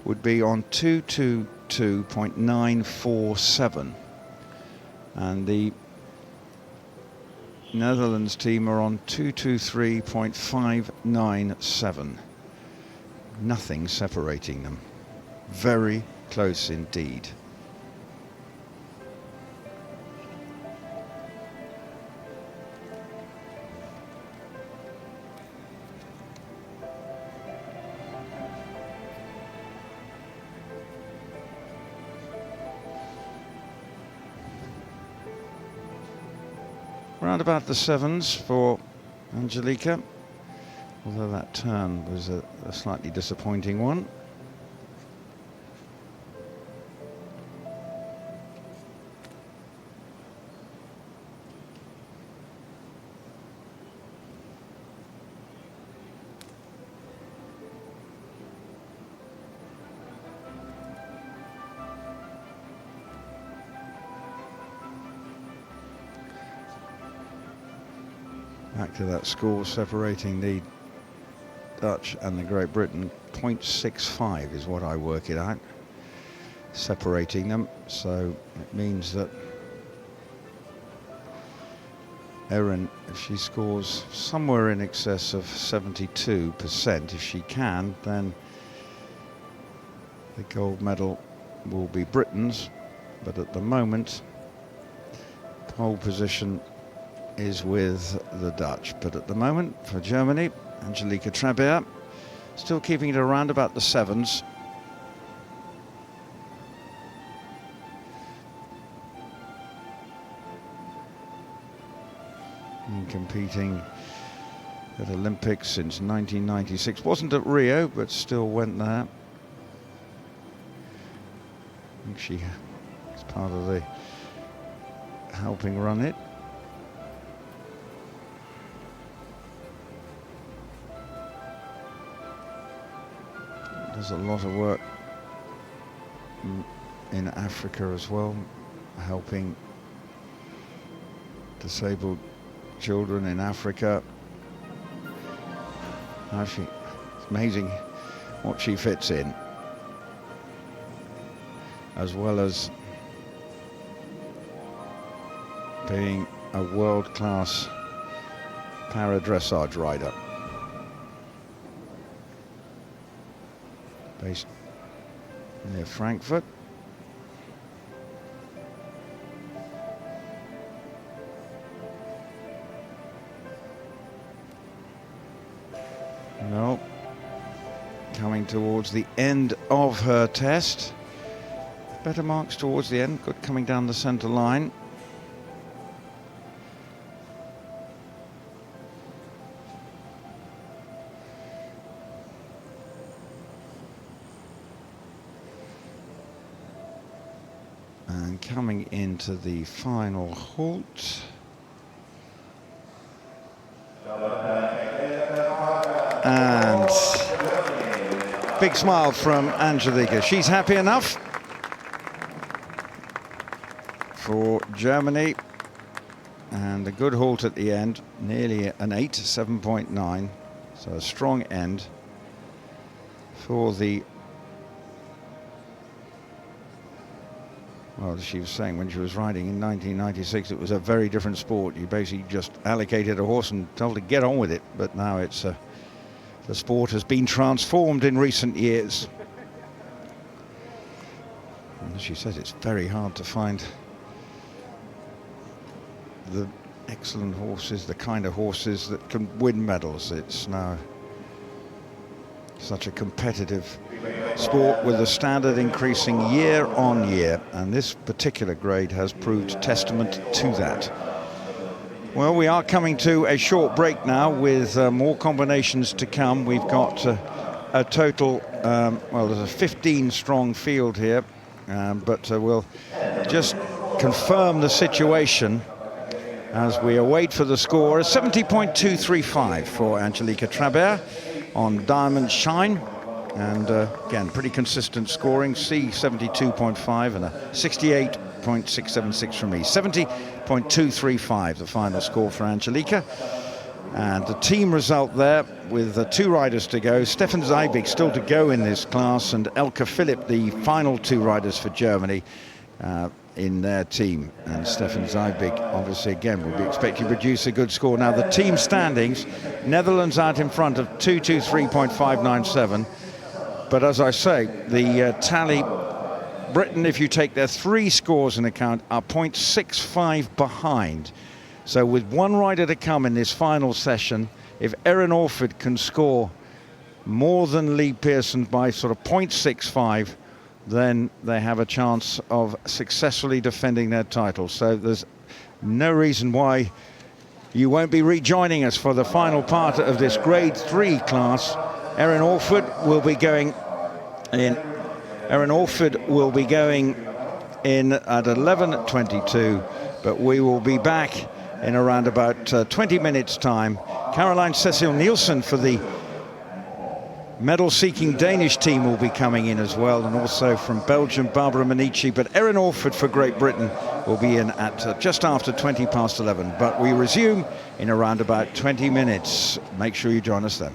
would be on 222.947, and the Netherlands team are on 223.597. Nothing separating them. Very close indeed. Round about the 7s for Angelika, although that turn was a slightly disappointing one. Back to that score separating the Dutch and the Great Britain. 0.65 is what I work it out, separating them. So it means that Erin, if she scores somewhere in excess of 72%, if she can, then the gold medal will be Britain's. But at the moment, pole position is with the Dutch. But at the moment, for Germany, Angelique Trabert still keeping it around about the 7s. Competing at Olympics since 1996. Wasn't at Rio, but still went there. I think she is part of the helping run it. Does a lot of work in Africa as well, helping disabled children in Africa. It's amazing what she fits in, as well as being a world-class para-dressage rider. Based near Frankfurt. No, coming towards the end of her test. Better marks towards the end, good coming down the centre line. And coming into the final halt. And big smile from Angelique. She's happy enough for Germany. And a good halt at the end, nearly an 8, 7.9. So a strong end for the, well, as she was saying, when she was riding in 1996, it was a very different sport. You basically just allocated a horse and told to get on with it. But now it's the sport has been transformed in recent years. And as she says, it's very hard to find the excellent horses, the kind of horses that can win medals. It's now such a competitive sport with the standard increasing year on year, and this particular grade has proved testament to that. Well, we are coming to a short break now with more combinations to come. We've got a total, well, there's a 15 strong field here, but we'll just confirm the situation as we await for the score. 70.235 for Angelique Trabert on Diamond Shine. And again, pretty consistent scoring. C 72.5 and a 68.676 from me. 70.235 the final score for Angelique. And the team result there with 2 riders to go. Stefan Zeibig still to go in this class, and Elke Philipp, the final 2 riders for Germany in their team. And Stefan Zeibig obviously again will be expected to produce a good score. Now the team standings, Netherlands out in front of 223.597. But as I say, the tally, Britain, if you take their 3 scores in account, are 0.65 behind. So with 1 rider to come in this final session, if Erin Orford can score more than Lee Pearson by sort of 0.65, then they have a chance of successfully defending their title. So there's no reason why you won't be rejoining us for the final part of this grade 3 class. Erin Orford will be going in. Erin Orford will be going in at 11:22, but we will be back in around about 20 minutes' time. Caroline Cecil Nielsen for the medal-seeking Danish team will be coming in as well, and also from Belgium, Barbara Manici. But Erin Orford for Great Britain will be in at just after 20 past 11. But we resume in around about 20 minutes. Make sure you join us then.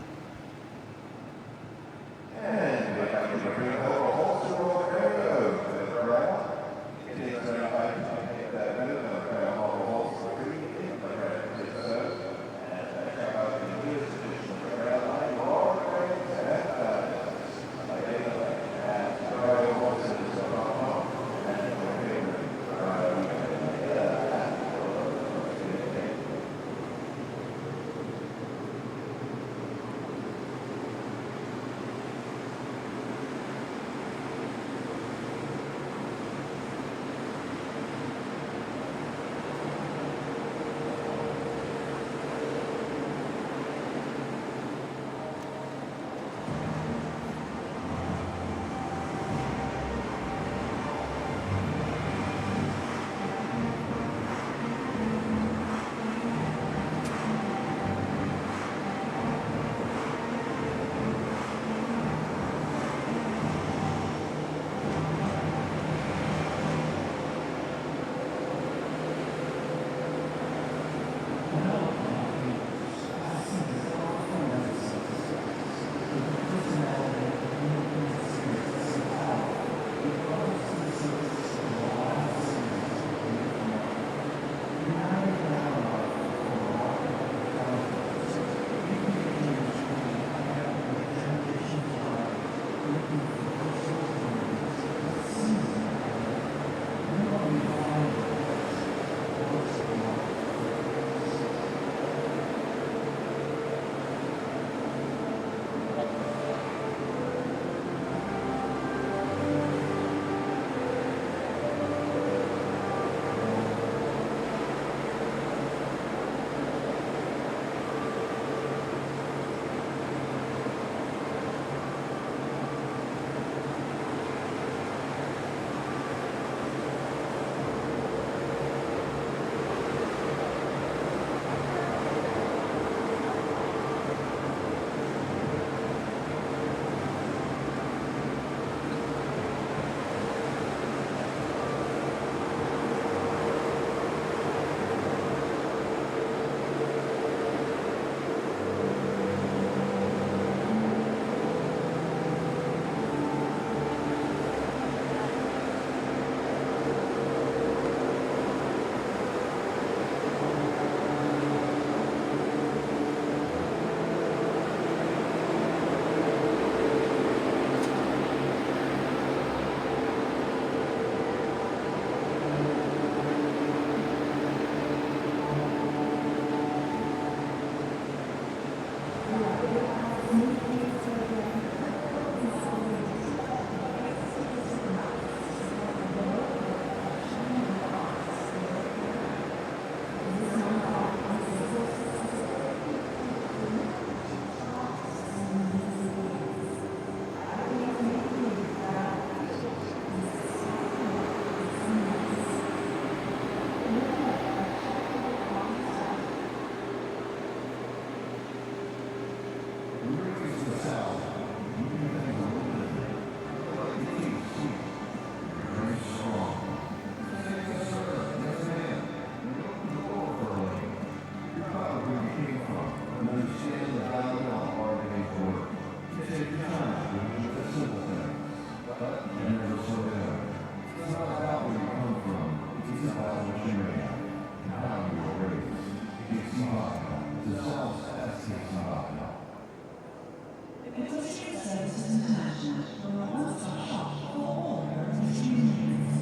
Equestrian Services International, your one-stop shop for all your equestrian needs.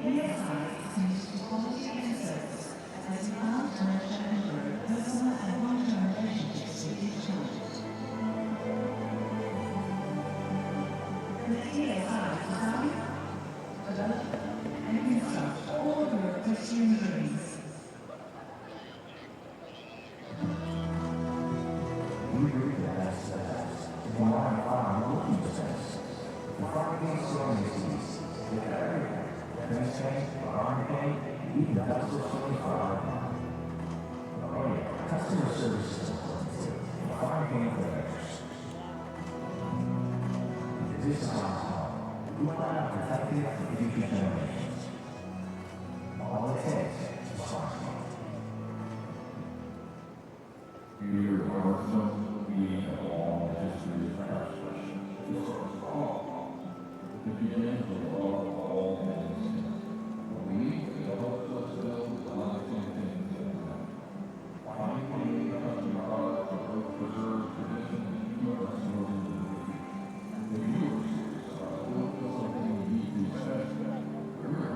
PSI commits to quality and service as we plan to nurture and grow personal and long-term relationships with each client. The PSI design, develop, and construct all your equestrian dreams. We read the best steps. We want to find looking steps. We find these stories with everything. Fence barn paint, even duster story for our oh yeah, customer service is important too. Farm paint for others. This is our home. We want to protect it for future generations. All it takes is farm paint. Here at Arsenal, we have a long history of craftsmanship. This is all. It begins with all things. It helps us build lasting things in life. Finding custom products that both preserve tradition and keep us moving to the future. The viewers are built something uniquely special. We're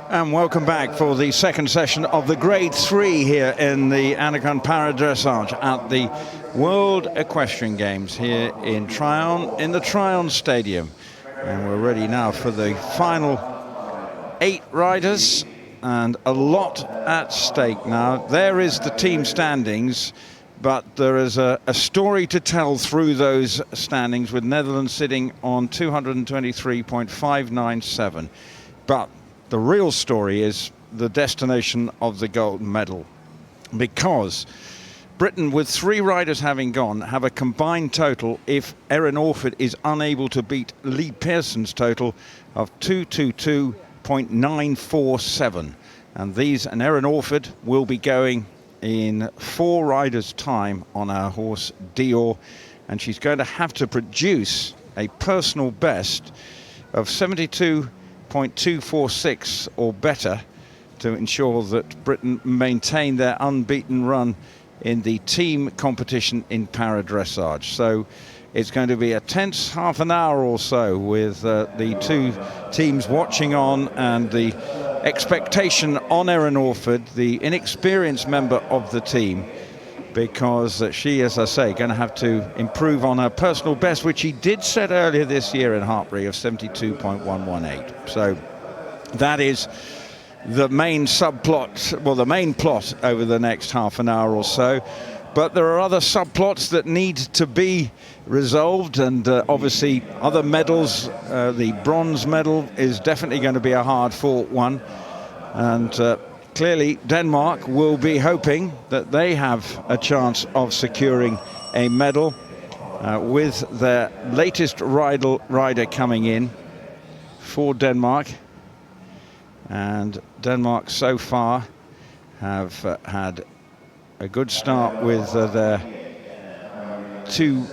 And welcome back for the second session of the Grade 3 here in the Anaconda Para-Dressage at the World Equestrian Games here in Tryon, in the Tryon Stadium. And we're ready now for the final 8 riders, and a lot at stake now. There is the team standings, but there is a story to tell through those standings, with Netherlands sitting on 223.597. But the real story is the destination of the gold medal, because Britain, with 3 riders having gone, have a combined total, if Erin Orford is unable to beat Lee Pearson's total, of 222.947. And Erin Orford will be going in 4 riders' time on our horse Dior, and she's going to have to produce a personal best of 72.246 or better to ensure that Britain maintain their unbeaten run in the team competition in Para-Dressage. So it's going to be a tense half an hour or so, with the 2 teams watching on, and the expectation on Erin Orford, the inexperienced member of the team, because she, as I say, going to have to improve on her personal best, which she did set earlier this year in Hartbury, of 72.118. So that is the main subplot, well, the main plot over the next half an hour or so. But there are other subplots that need to be resolved, and obviously other medals. The bronze medal is definitely going to be a hard-fought one, and clearly Denmark will be hoping that they have a chance of securing a medal with their latest rider coming in for Denmark. And Denmark so far have had a good start with their 2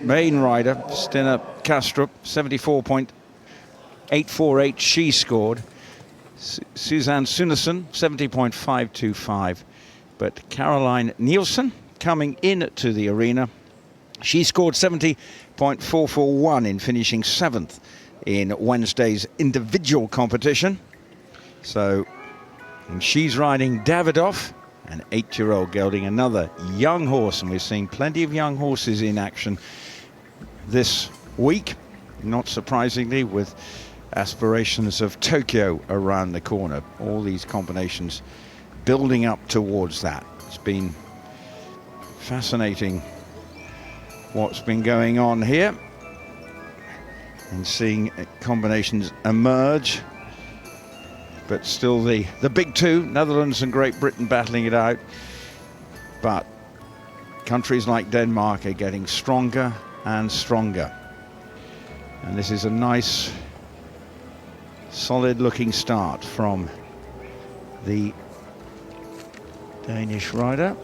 main rider, Stina Kastrup, 74.848 she scored. Suzanne Sunesson, 70.525. But Caroline Nielsen coming into the arena, she scored 70.441 in finishing 7th in Wednesday's individual competition. So, and she's riding Davidoff, an 8-year-old gelding, another young horse, and we've seen plenty of young horses in action this week, not surprisingly, with aspirations of Tokyo around the corner. All these combinations building up towards that. It's been fascinating what's been going on here, and seeing combinations emerge but still the big two, Netherlands and Great Britain, battling it out. But countries like Denmark are getting stronger and stronger. And this is a nice, solid looking start from the Danish rider.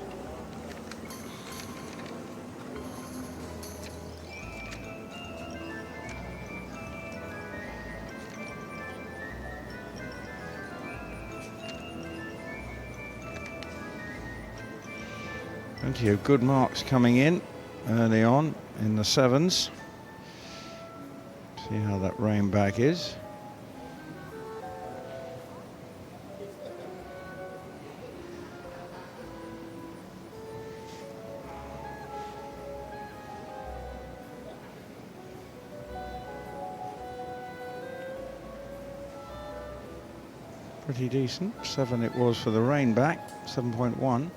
Plenty of good marks coming in early on in the sevens. See how that rein back is. Pretty decent. 7 it was for the rein back, 7.1.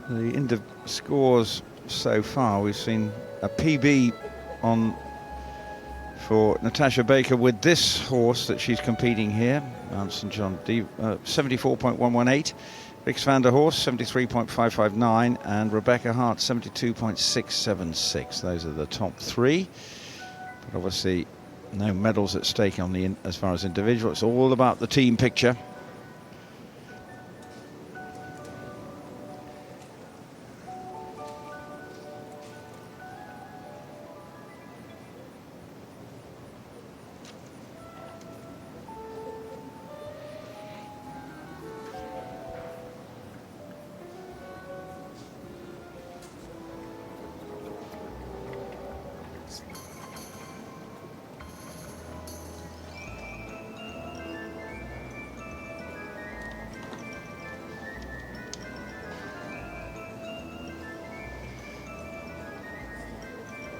The scores so far, we've seen a PB on for Natasha Baker with this horse that she's competing here, Mount St John, 74.118. Rix van der Horst, 73.559, and Rebecca Hart, 72.676. Those are the top three. But obviously, no medals at stake on the as far as individual. It's all about the team picture.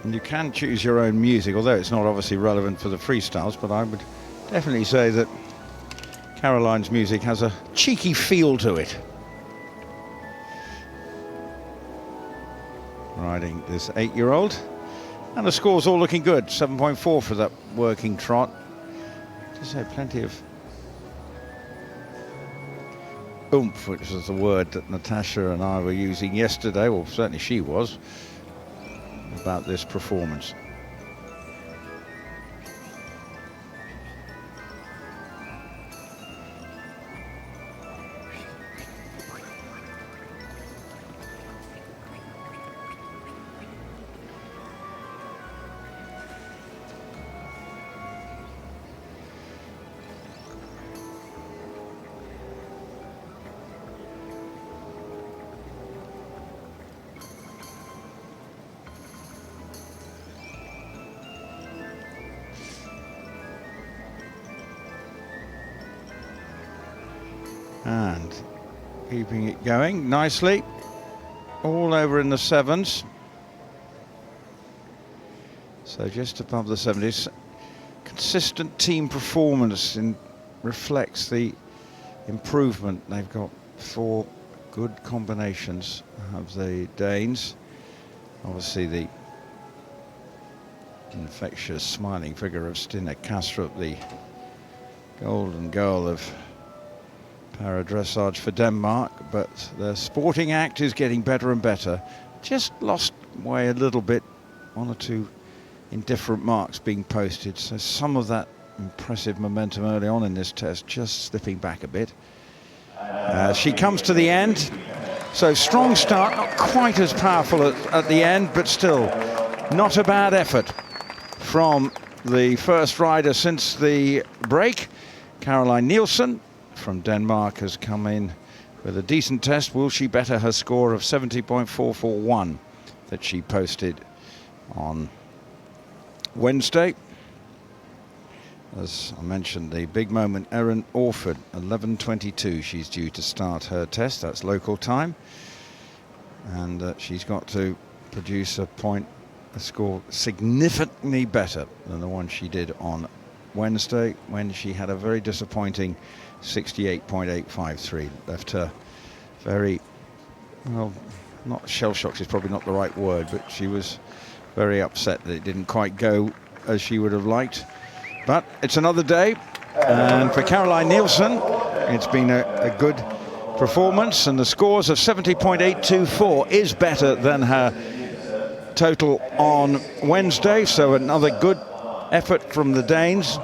And you can choose your own music, although it's not obviously relevant for the freestyles, but I would definitely say that Caroline's music has a cheeky feel to it. Riding this 8-year-old. And the score's all looking good, 7.4 for that working trot. Just say plenty of oomph, which was the word that Natasha and I were using yesterday, or certainly she was, about this performance. And keeping it going nicely, all over in the sevens. So just above the 70s. Consistent team performance reflects the improvement. They've got 4 good combinations of the Danes. Obviously the infectious smiling figure of Stina Kastrup, the golden girl of Para-Dressage for Denmark, but the sporting act is getting better and better. Just lost way a little bit, 1 or 2 indifferent marks being posted, so some of that impressive momentum early on in this test just slipping back a bit. She comes to the end, so strong start, not quite as powerful at the end, but still not a bad effort from the first rider since the break. Caroline Nielsen from Denmark has come in with a decent test. Will she better her score of 70.441 that she posted on Wednesday? As I mentioned, the big moment, Erin Orford, 11:22. She's due to start her test. That's local time. And she's got to produce a score significantly better than the one she did on Wednesday, when she had a very disappointing 68.853. Left her very, well, not shell-shocked is probably not the right word, but she was very upset that it didn't quite go as she would have liked. But it's another day, and for Caroline Nielsen, it's been a good performance, and the scores of 70.824 is better than her total on Wednesday, so another good effort from the Danes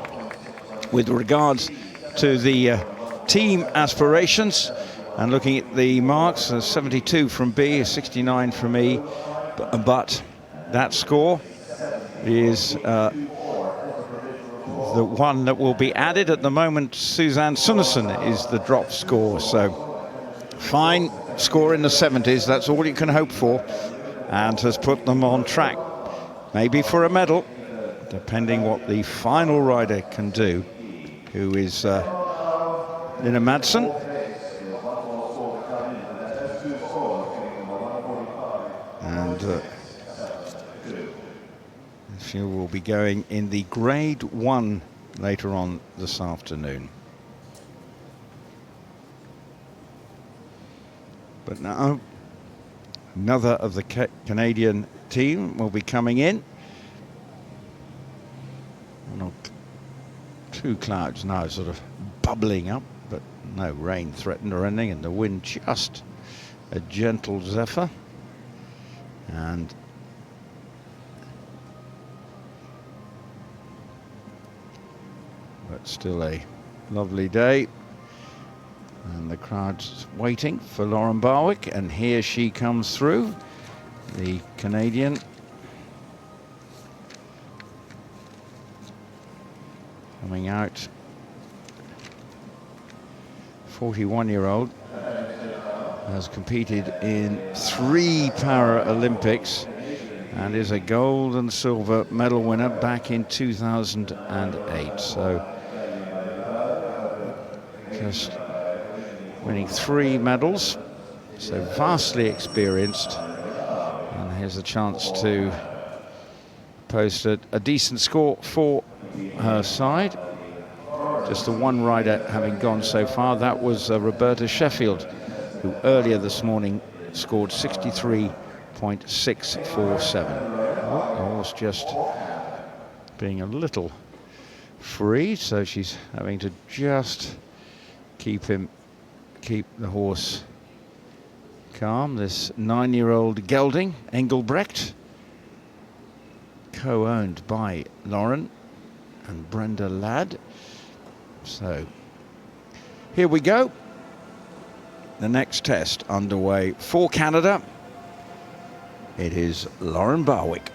with regards to the team aspirations. And looking at the marks, 72 from B, 69 from E, but that score is the one that will be added at the moment. Suzanne Sunnison is the drop score, so fine score in the 70s, that's all you can hope for, and has put them on track, maybe for a medal, depending what the final rider can do, who is Lina Madsen. And she will be going in the grade 1 later on this afternoon. But now another of the Canadian team will be coming in. Two clouds now sort of bubbling up, but no rain threatened or anything, and the wind just a gentle zephyr. And but still a lovely day, and the crowd's waiting for Lauren Barwick, and here she comes through, the Canadian. Coming out, 41-year-old, has competed in 3 Paralympics and is a gold and silver medal winner back in 2008. So just winning 3 medals, so vastly experienced, and here's a chance to post a decent score for her side. Just the one rider having gone so far, that was Roberta Sheffield, who earlier this morning scored 63.647. Oh, the horse just being a little free, so she's having to just keep the horse calm. This 9-year-old gelding, Engelbrecht, co-owned by Lauren and Brenda Ladd. So here we go. The next test underway for Canada. It is Lauren Barwick.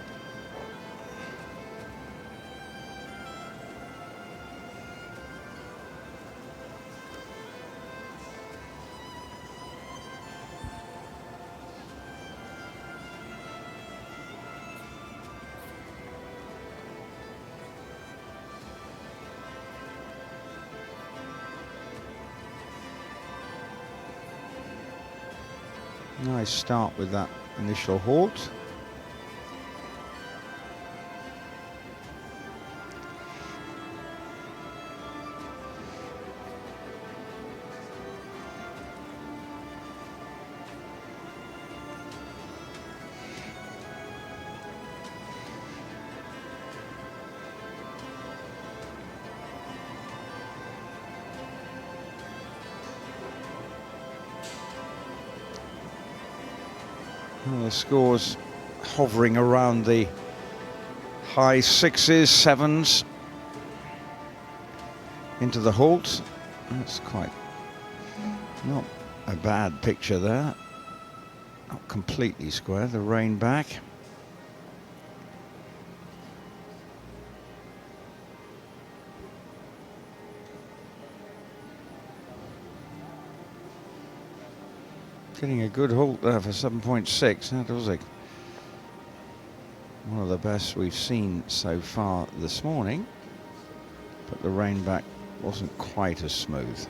Nice start with that initial halt. Well, the scores hovering around the high 6s, 7s into the halt. That's quite not a bad picture there. Not completely square, the rein back. Getting a good halt there for 7.6. That was one of the best we've seen so far this morning, but the rein back wasn't quite as smooth.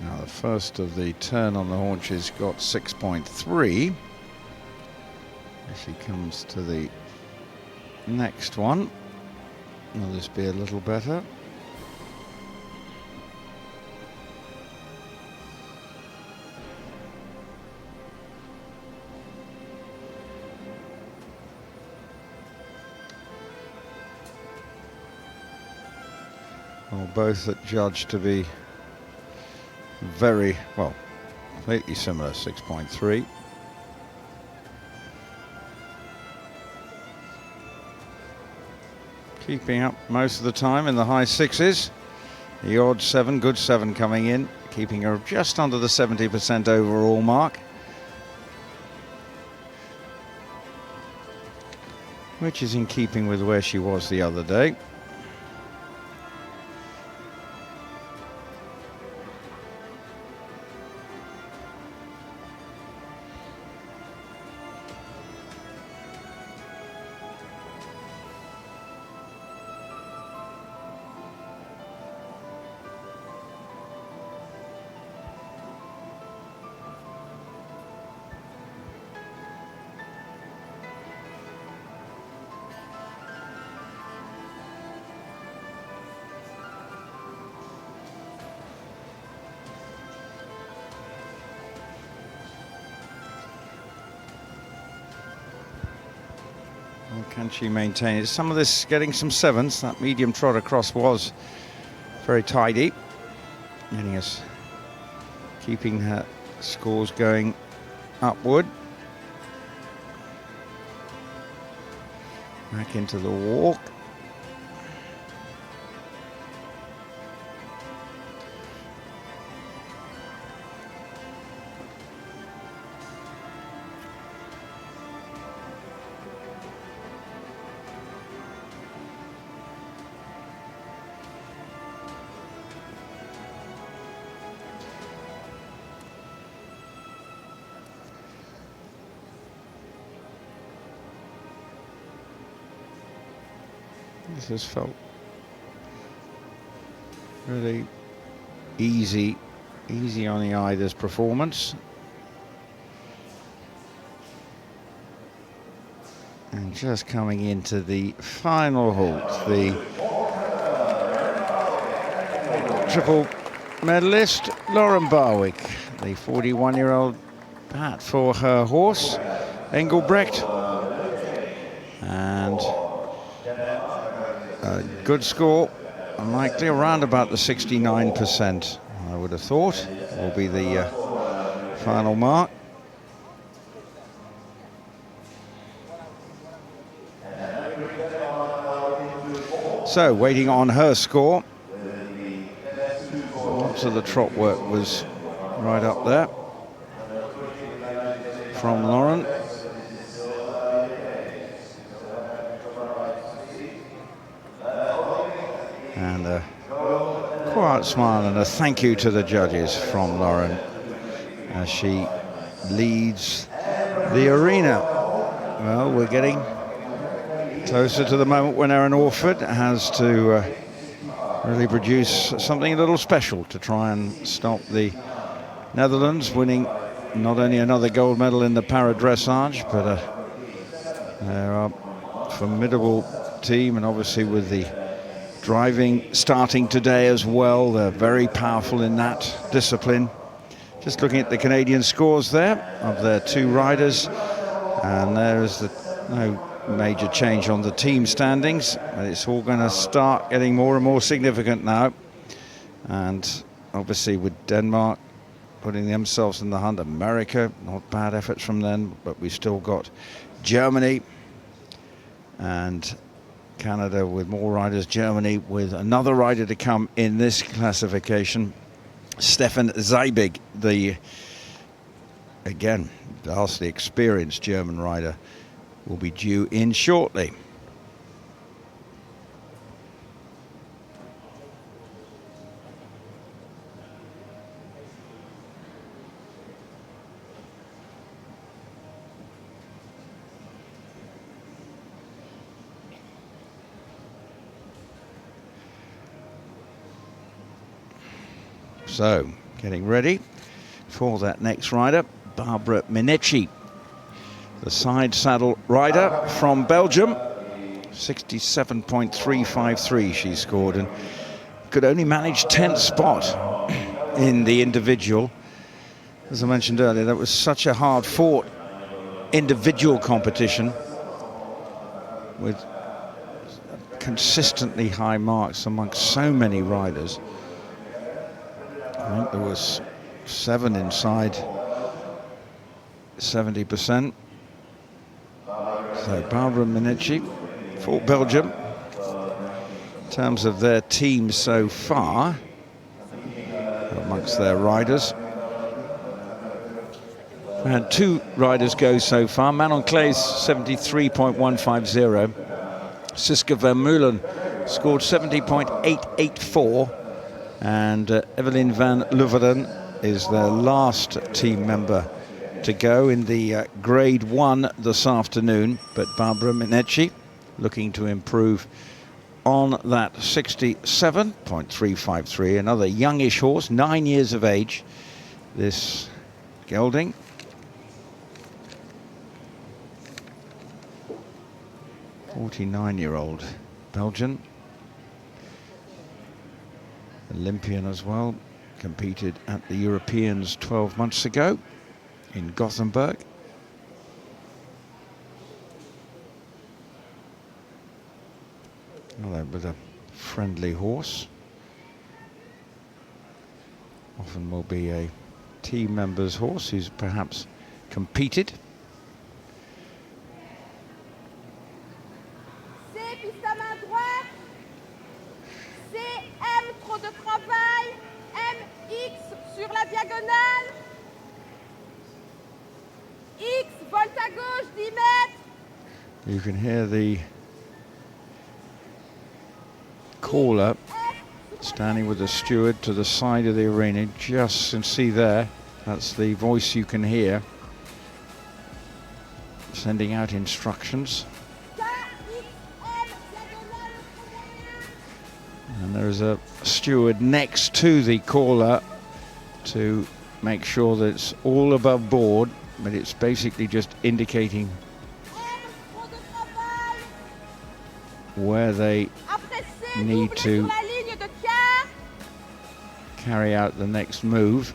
Now the first of the turn on the haunches got 6.3. She comes to the next one. Will this be a little better? Well, both that judged to be very, well, completely similar, 6.3. Keeping up most of the time in the high sixes. The odd 7, good 7 coming in, keeping her just under the 70% overall mark, which is in keeping with where she was the other day. Well, can she maintain it? Some of this getting some 7s. That medium trot across was very tidy. Getting us, keeping her scores going upward. Back into the walk. This has felt really easy on the eye, this performance. And just coming into the final halt, the triple medalist, Lauren Barwick, the 41-year-old bat for her horse, Engelbrecht. And a good score, likely around about the 69%, I would have thought, will be the final mark. So, waiting on her score. Lots of the trot work was right up there from Lauren. And a quiet smile and a thank you to the judges from Lauren as she leads the arena. Well, we're getting closer to the moment when Erin Orford has to really produce something a little special to try and stop the Netherlands winning not only another gold medal in the Para-Dressage, but they're a formidable team, and obviously with the driving starting today as well, they're very powerful in that discipline. Just looking at the Canadian scores there of their 2 riders, and there's no major change on the team standings. It's all going to start getting more and more significant now, and obviously with Denmark putting themselves in the hunt, America, not bad efforts from them, but we've still got Germany and Canada with more riders, Germany with another rider to come in this classification, Stefan Zeibig, the, again, vastly experienced German rider, will be due in shortly. So, getting ready for that next rider, Barbara Minetti, the side saddle rider from Belgium. 67.353 she scored, and could only manage 10th spot in the individual. As I mentioned earlier, that was such a hard-fought individual competition with consistently high marks amongst so many riders. I think there was 7 inside 70%. So Barbara Minetti for Belgium. In terms of their team so far, amongst their riders, we had 2 riders go so far. Manon Claes 73.150. Siska Vermeulen scored 70.884. And Evelyn van Luveren is their last team member to go in the grade 1 this afternoon. But Barbara Minetti looking to improve on that 67.353. Another youngish horse, 9 years of age, this gelding. "49-year-old Belgian. Olympian as well, competed at the Europeans 12 months ago in Gothenburg. Well, with a friendly horse. Often will be a team member's horse who's perhaps competed. You can hear the caller standing with the steward to the side of the arena. Just and see there, that's the voice you can hear, sending out instructions. And there's a steward next to the caller to make sure that it's all above board, but it's basically just indicating where they need to carry out the next move.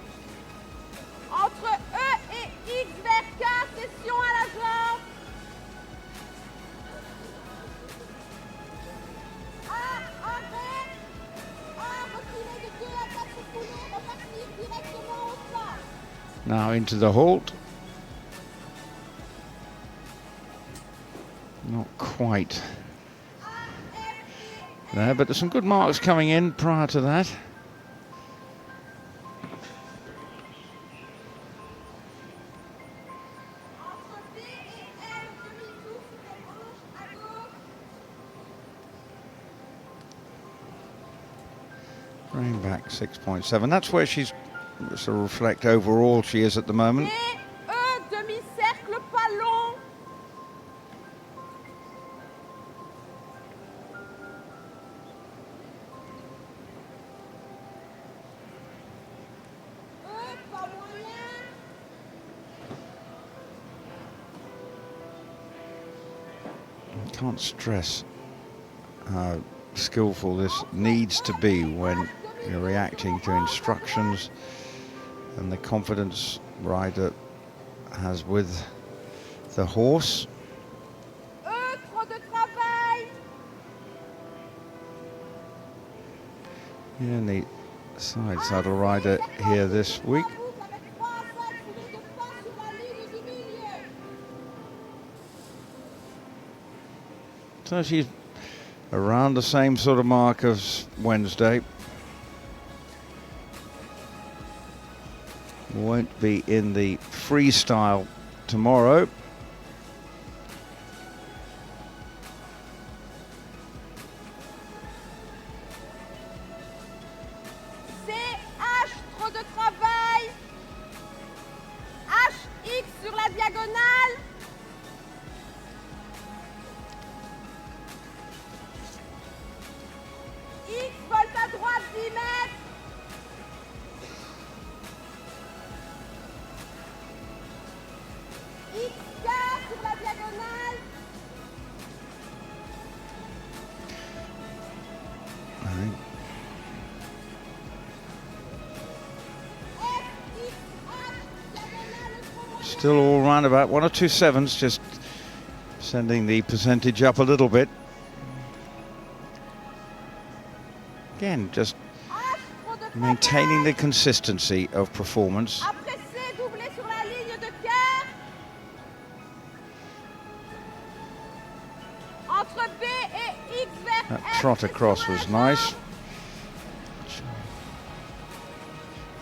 Now into the halt. Not quite there, but there's some good marks coming in prior to that. Bring back 6.7. That's where she's sort of reflect overall she is at the moment. Can't stress how skillful this needs to be when you're reacting to instructions, and the confidence rider has with the horse. And the side saddle rider here this week. So she's around the same sort of mark as Wednesday. Won't be in the freestyle tomorrow. still all round about 1 or 2 sevens, just sending the percentage up a little bit. Again, just maintaining the consistency of performance. That trot across was nice.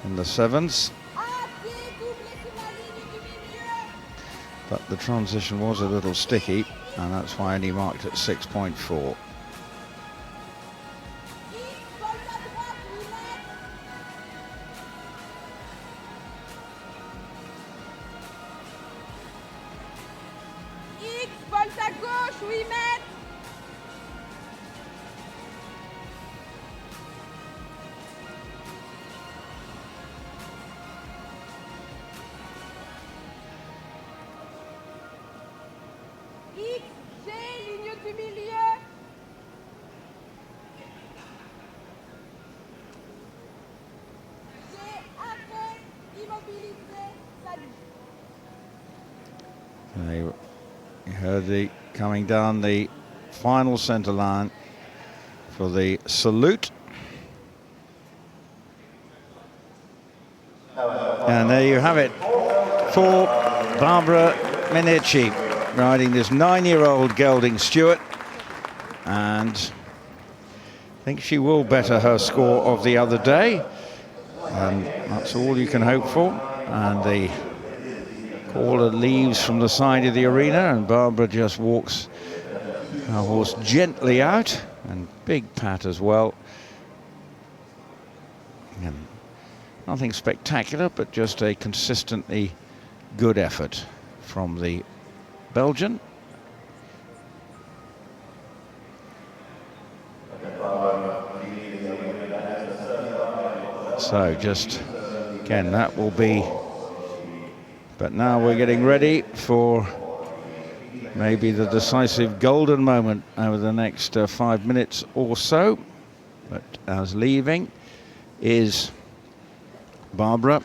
In the sevens. But the transition was a little sticky, and that's why only marked at 6.4. You heard the coming down the final centre line for the salute. And there you have it for Barbara Minici, riding this 9-year-old gelding Stewart, and I think she will better her score of the other day, and that's all you can hope for. And the caller leaves from the side of the arena, and Barbara just walks her horse gently out, and big pat as well. And nothing spectacular, but just a consistently good effort from the Belgian. So just again, that will be, but now we're getting ready for maybe the decisive golden moment over the next 5 minutes or so. But as leaving is Barbara,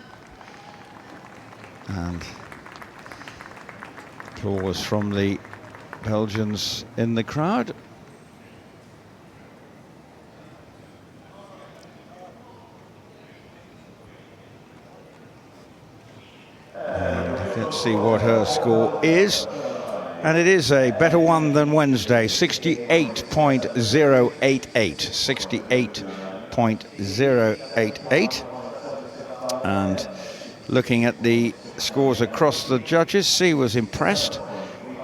and applause from the Belgians in the crowd. And let's see what her score is. And it is a better one than Wednesday, 68.088. 68.088. And looking at the scores across the judges, C was impressed.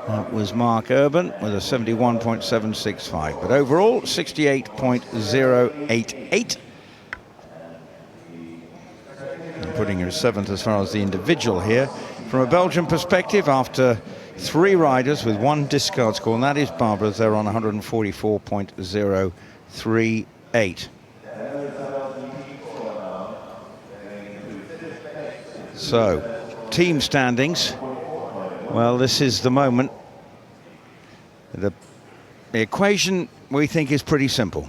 That was Mark Urban with a 71.765. But overall, 68.088. And putting her 7th as far as the individual here. From a Belgian perspective, after 3 riders with 1 discard score, and that is Barbara's, they're on 144.038. So, team standings. Well, this is the moment. The equation, we think, is pretty simple.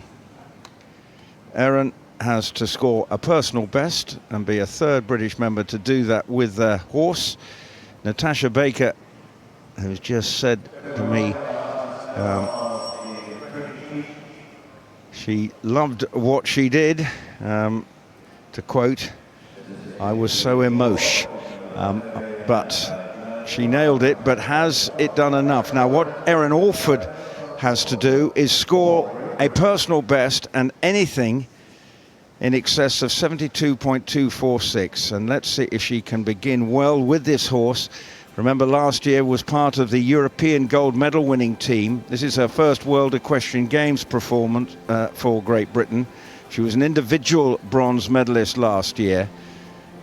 Erin has to score a personal best and be a 3rd British member to do that with their horse. Natasha Baker, who's just said to me she loved what she did. To quote, "I was so emotional," but she nailed it. But has it done enough? Now, what Erin Alford has to do is score a personal best and anything in excess of 72.246, and let's see if she can begin well with this horse. Remember, last year was part of the European gold medal winning team. This is her first World Equestrian Games performance for Great Britain. She was an individual bronze medalist last year.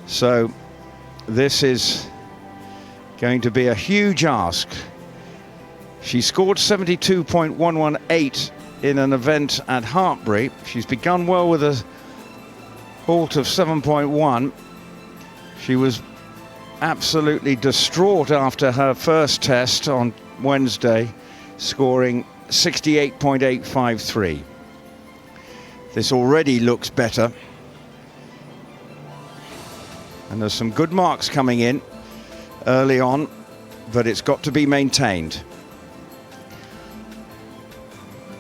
So this is going to be a huge ask. She scored 72.118 in an event at Hartbury. She's begun well with a halt of 7.1. She was absolutely distraught after her first test on Wednesday, scoring 68.853. This already looks better. And there's some good marks coming in. early on, but it's got to be maintained.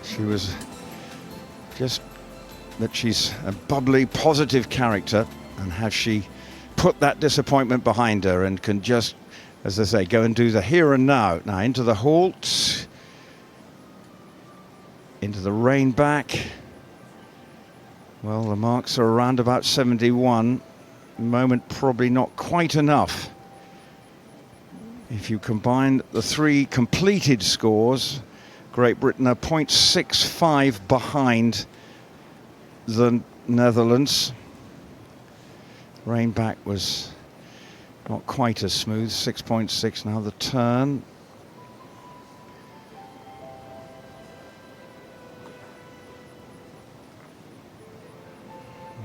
She was just that she's a bubbly, positive character, and has she put that disappointment behind her and can just, as I say, go and do the here and now. Now into the halt, into the rein back. Well, the marks are around about 71. Moment probably not quite enough. If you combine the three completed scores, Great Britain are 0.65 behind the Netherlands. Rein back was not quite as smooth, 6.6. Now the turn.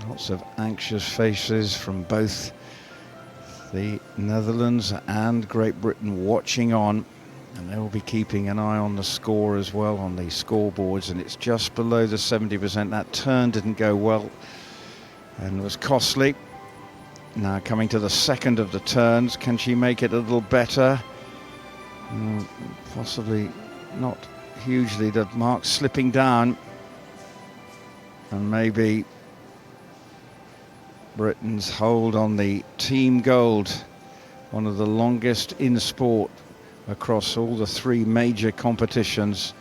Lots of anxious faces from both the Netherlands and Great Britain watching on, and they will be keeping an eye on the score as well on the scoreboards, and it's just below the 70%. That turn didn't go well and was costly. Now coming to the second of the turns, can she make it a little better? Possibly not hugely. The marks slipping down, and maybe Britain's hold on the team gold, one of the longest in sport across all the three major competitions,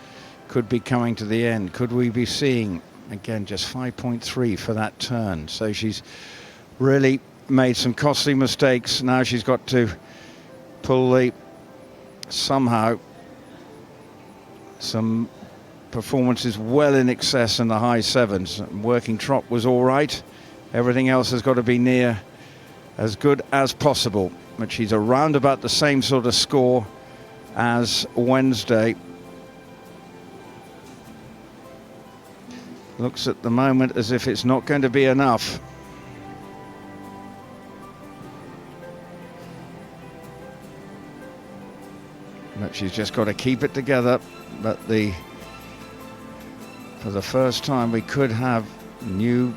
could be coming to the end. Could we be seeing, again, just 5.3 for that turn? So she's really made some costly mistakes. Now she's got to pull the, somehow, some performances well in excess in the high sevens. Working trot was all right. Everything else has got to be near as good as possible. But she's around about the same sort of score as Wednesday. Looks at the moment as if it's not going to be enough. But she's just got to keep it together. But for the first time, we could have new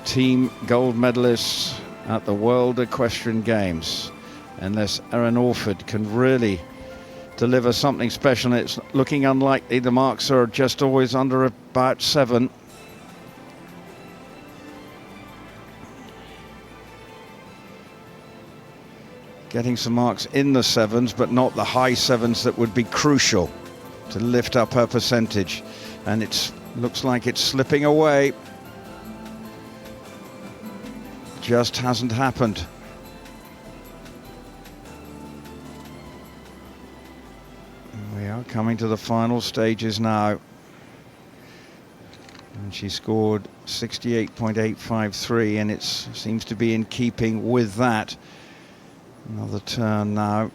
team gold medalists at the World Equestrian Games, unless Erin Orford can really deliver something special. It's looking unlikely. The marks are just always under about 7. Getting some marks in the 7s, but not the high 7s that would be crucial to lift up her percentage. And it looks like it's slipping away. Just hasn't happened. We are coming to the final stages now. And she scored 68.853, and it seems to be in keeping with that. Another turn now.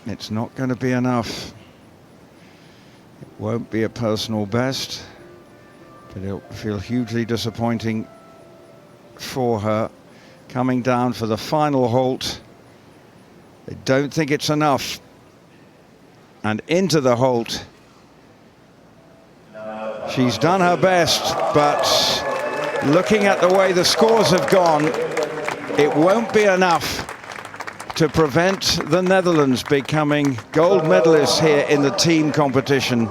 It's not going to be enough. It won't be a personal best, but it'll feel hugely disappointing for her. Coming down for the final halt. They don't think it's enough. And into the halt. She's done her best, but looking at the way the scores have gone, it won't be enough to prevent the Netherlands becoming gold medalists here in the team competition.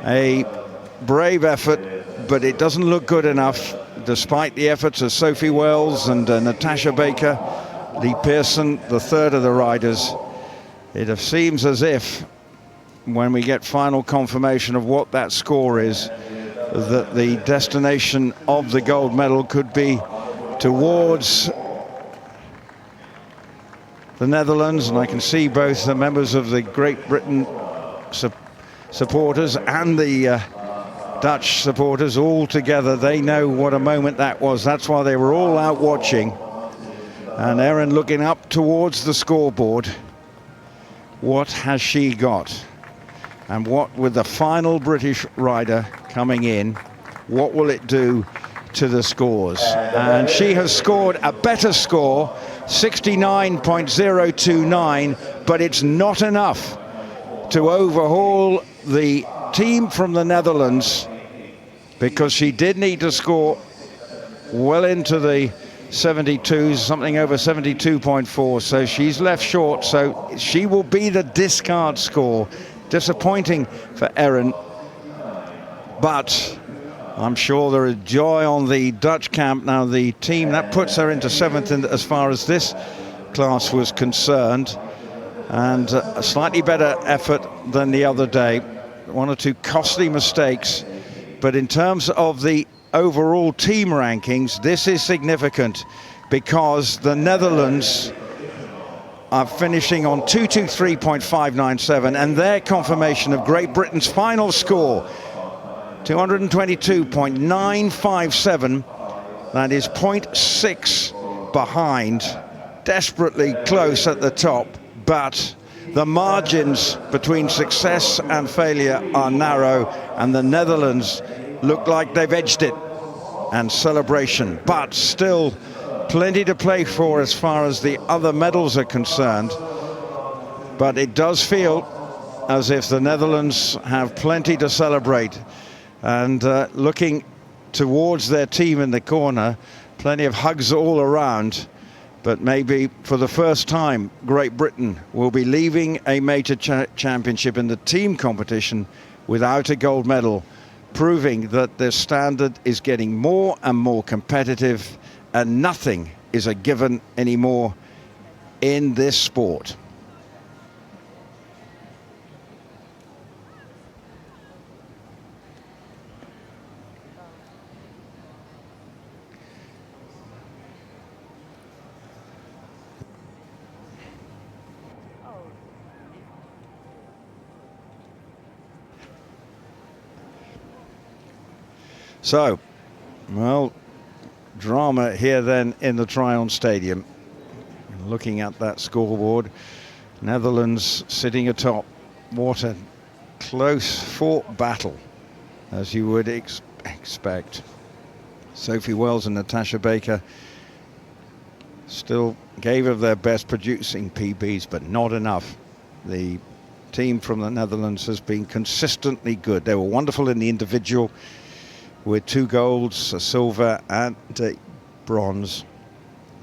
A brave effort, but it doesn't look good enough, despite the efforts of Sophie Wells and Natasha Baker, Lee Pearson, the third of the riders. It seems as if, when we get final confirmation of what that score is, that the destination of the gold medal could be towards the Netherlands, and I can see both the members of the Great Britain supporters and the Dutch supporters all together. They know what a moment that was. That's why they were all out watching. And Erin looking up towards the scoreboard. What has she got? And what, with the final British rider coming in, what will it do to the scores? And she has scored a better score, 69.029, but it's not enough to overhaul the team from the Netherlands, because she did need to score well into the 72, something over 72.4, so she's left short, so she will be the discard score. Disappointing for Erin, but I'm sure there is joy on the Dutch camp. Now the team, that puts her into 7th as far as this class was concerned, and a slightly better effort than the other day. 1 or 2 costly mistakes, but in terms of the overall team rankings, this is significant because the Netherlands are finishing on 223.597, and their confirmation of Great Britain's final score, 222.957. That is 0.6 behind, desperately close at the top, but the margins between success and failure are narrow, and the Netherlands look like they've edged it, and celebration, but still plenty to play for as far as the other medals are concerned. But it does feel as if the Netherlands have plenty to celebrate, and looking towards their team in the corner, plenty of hugs all around. But maybe for the first time, Great Britain will be leaving a major championship in the team competition without a gold medal, proving that their standard is getting more and more competitive, and nothing is a given anymore in this sport. So, well, drama here then in the Tryon Stadium. Looking at that scoreboard, Netherlands sitting atop. What a close fought battle, as you would expect. Sophie Wells and Natasha Baker still gave of their best producing PBs, but not enough. The team from the Netherlands has been consistently good. They were wonderful in the individual, with 2 golds, a silver and a bronze.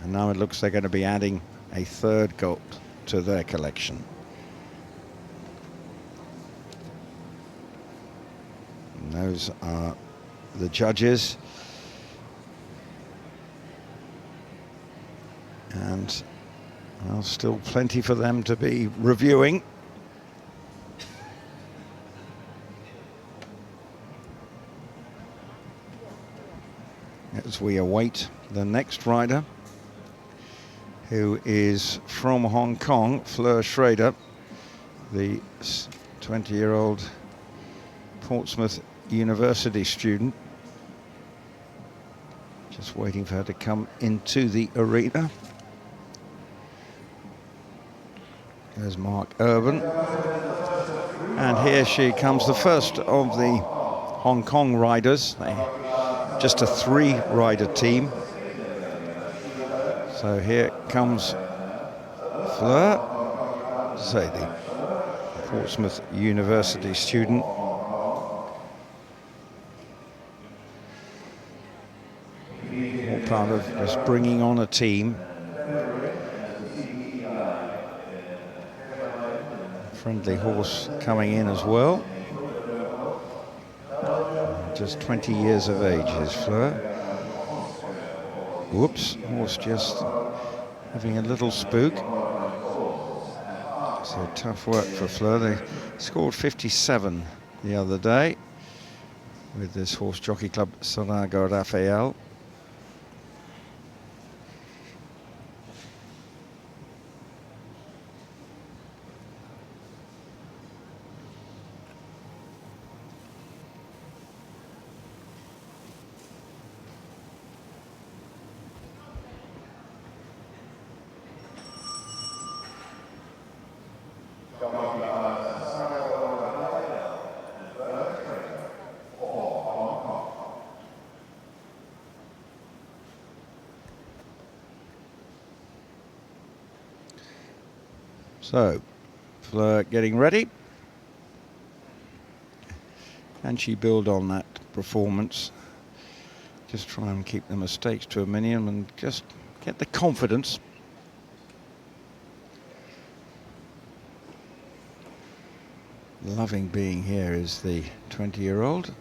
And now it looks they're going to be adding a 3rd gold to their collection. And those are the judges. And well, still plenty for them to be reviewing. As we await the next rider, who is from Hong Kong, Fleur Schrader, the 20-year-old Portsmouth University student. Just waiting for her to come into the arena. There's Mark Urban. And here she comes, the first of the Hong Kong riders. Just a 3-rider team. So here comes Fleur, say the Portsmouth University student. All part of just bringing on a team. Friendly horse coming in as well. Just 20 years of age is Fleur. Whoops, horse just having a little spook. So tough work for Fleur. They scored 57 the other day with this horse jockey club, Sonago Raphael. So, Fleur getting ready. Can she build on that performance? Just try and keep the mistakes to a minimum and just get the confidence. Loving being here is the 20-year-old.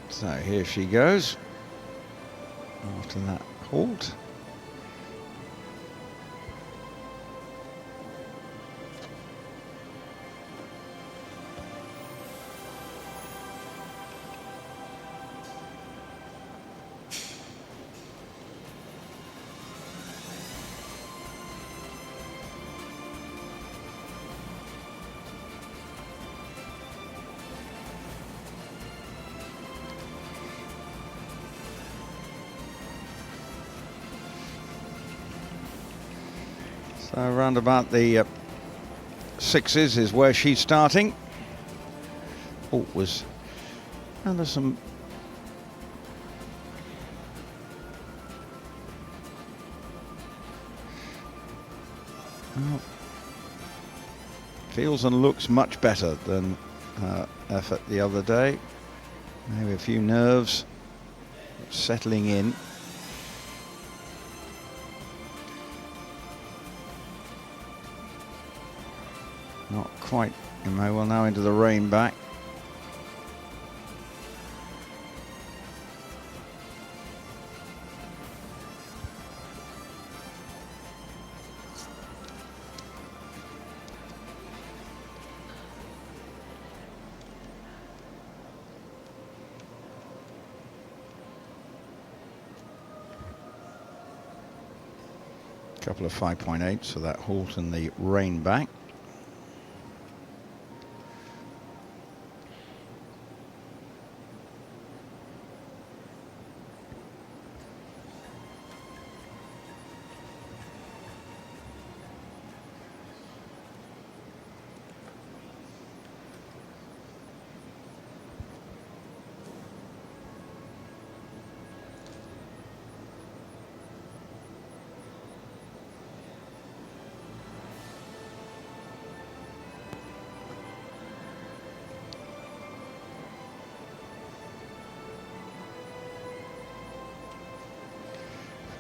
So here she goes after that halt. So around about the sixes is where she's starting. Oh, was under some well, feels and looks much better than her effort the other day. Maybe a few nerves settling in. Not quite. Well, now into the rain back. Couple of 5.8, so that halt and the rain back.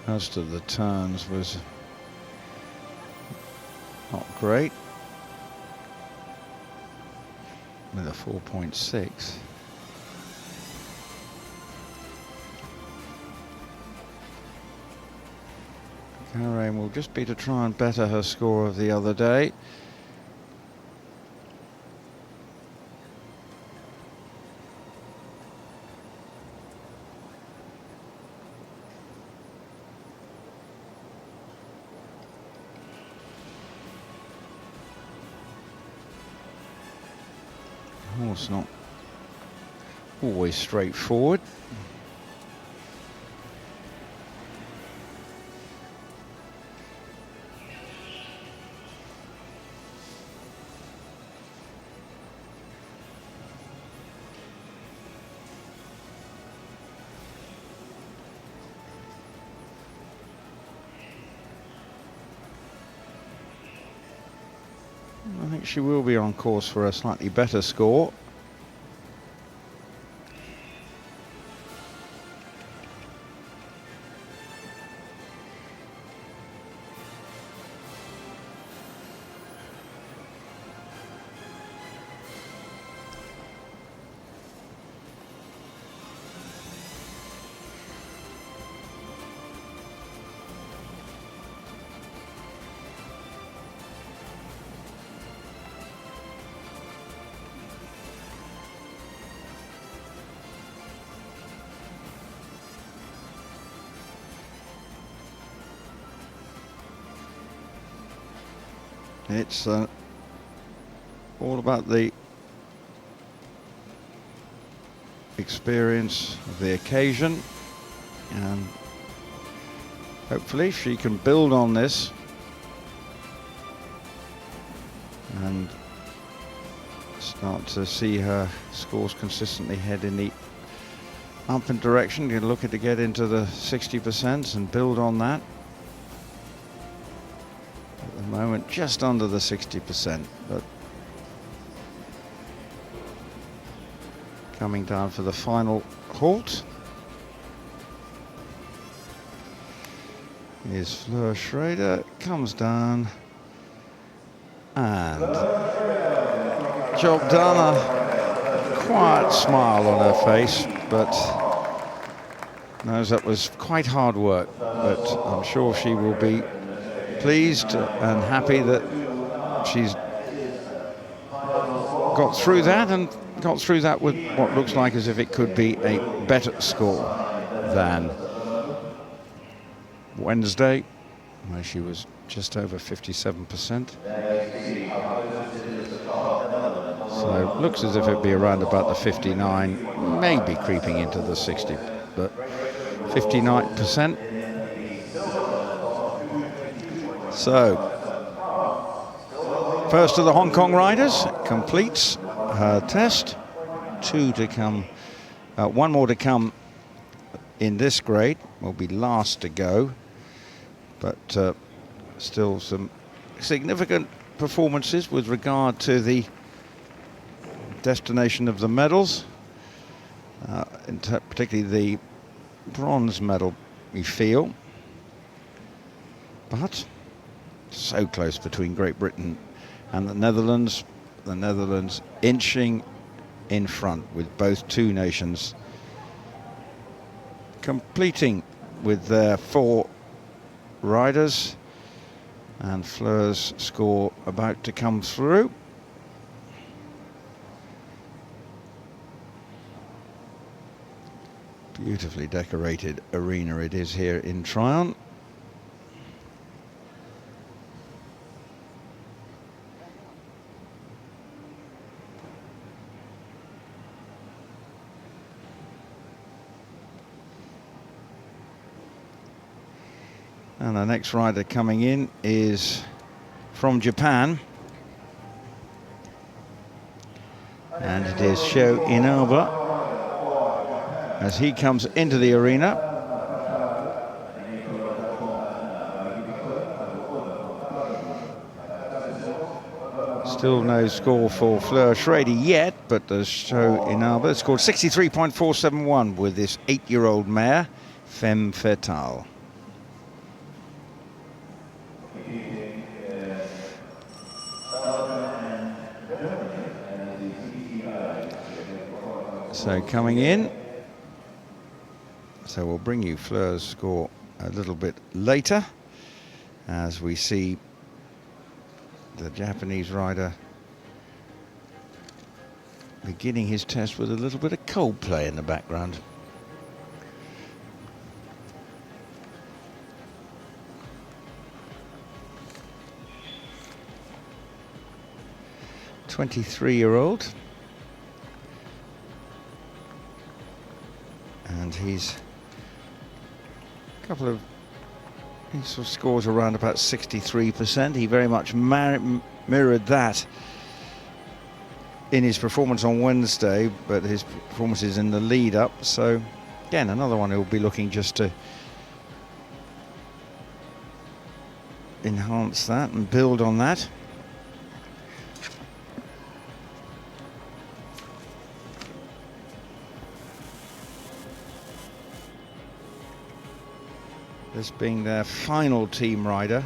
Most of the turns was not great with a 4.6. Her aim will just be to try and better her score of the other day. Horse not always straightforward. I think she will be on course for a slightly better score. It's all about the experience of the occasion, and hopefully she can build on this and start to see her scores consistently head in the upward direction. You're looking to get into the 60% and build on that. At the moment, just under the 60%, but coming down for the final halt is Fleur Schrader, comes down, and job done. A quiet smile on her face, but knows that was quite hard work, but I'm sure she will be pleased and happy that she's got through that, and got through that with what looks like as if it could be a better score than Wednesday, where she was just over 57%. So it looks as if it'd be around about the 59, maybe creeping into the 60, but 59%. So, first of the Hong Kong riders completes her test. 2 to come, 1 more to come in this grade. Will be last to go, but still some significant performances with regard to the destination of the medals, particularly the bronze medal, we feel. But so close between Great Britain and the Netherlands inching in front, with both two nations completing with their 4 riders, and Fleur's score about to come through. Beautifully decorated arena it is here in Tryon. And the next rider coming in is from Japan, and it is Sho Inaba as he comes into the arena. Still no score for Fleur Schrader yet, but the Sho Inaba scored 63.471 with this 8-year-old mare, Femme Fatale. So coming in, so we'll bring you Fleur's score a little bit later as we see the Japanese rider beginning his test with a little bit of Coldplay in the background. "23-year-old. And he's a couple of, he sort of scores around about 63%. He very much mirrored that in his performance on Wednesday, but his performances in the lead up. So again, another one who will be looking just to enhance that and build on that. This being their final team rider.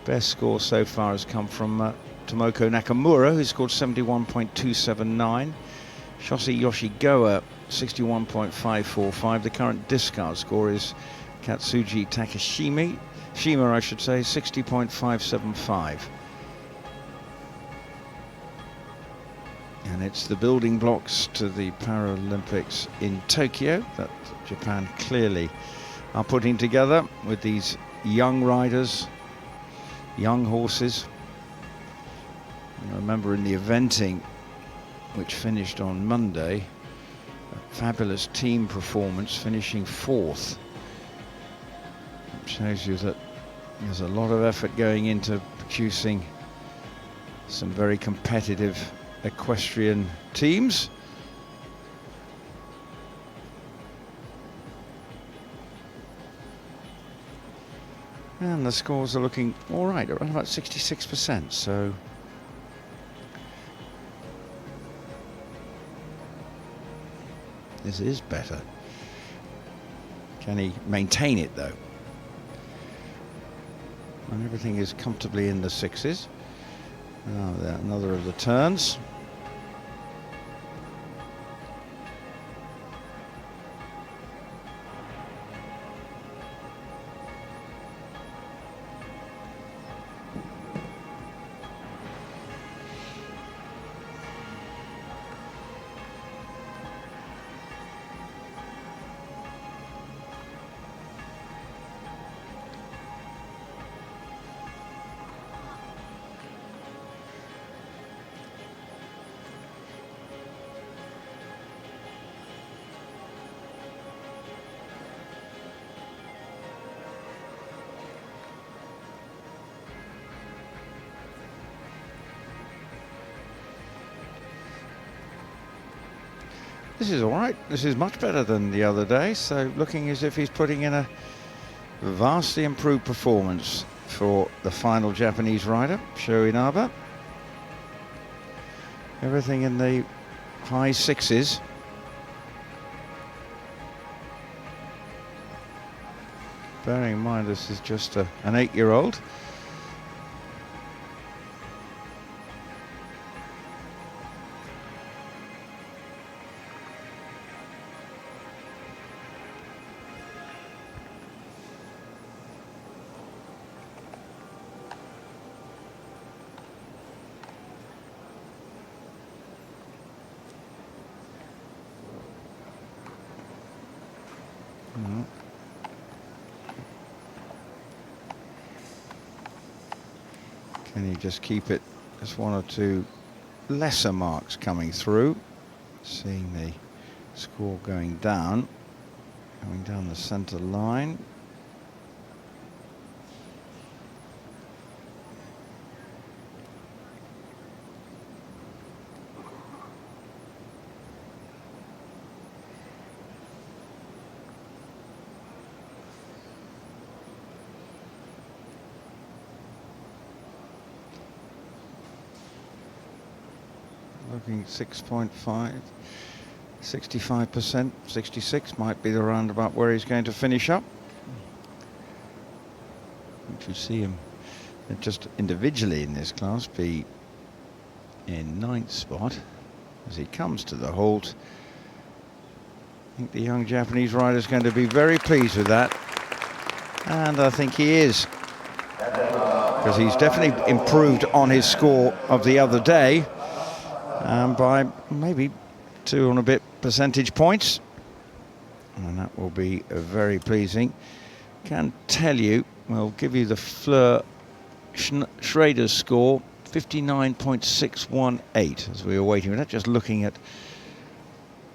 Best score so far has come from Tomoko Nakamura, who scored 71.279. Shoshi Yoshigawa, 61.545. The current discard score is Katsuji Takashima, I should say, 60.575. And it's the building blocks to the Paralympics in Tokyo that Japan clearly are putting together with these young riders, young horses. I remember in the eventing, which finished on Monday, a fabulous team performance, finishing 4th. It shows you that there's a lot of effort going into producing some very competitive equestrian teams. And the scores are looking all right, around about 66%, so this is better. Can he maintain it though? And everything is comfortably in the sixes. Now another of the turns. This is all right. This is much better than the other day. So looking as if he's putting in a vastly improved performance for the final Japanese rider, Sho Inaba. Everything in the high sixes. Bearing in mind this is just an 8-year-old. Can you just keep it? Just one or two lesser marks coming through. Seeing the score going down the center line. Looking 6.5, 65%, 66 might be the roundabout where he's going to finish up. You see him just individually in this class be in 9th spot as he comes to the halt. I think the young Japanese rider is going to be very pleased with that, and I think he is, because he's definitely improved on his score of the other day. By maybe 2 and a bit percentage points, and that will be very pleasing. Can tell you, we'll give you the Fleur Schrader's score, 59.618, as we were waiting. We're not just looking at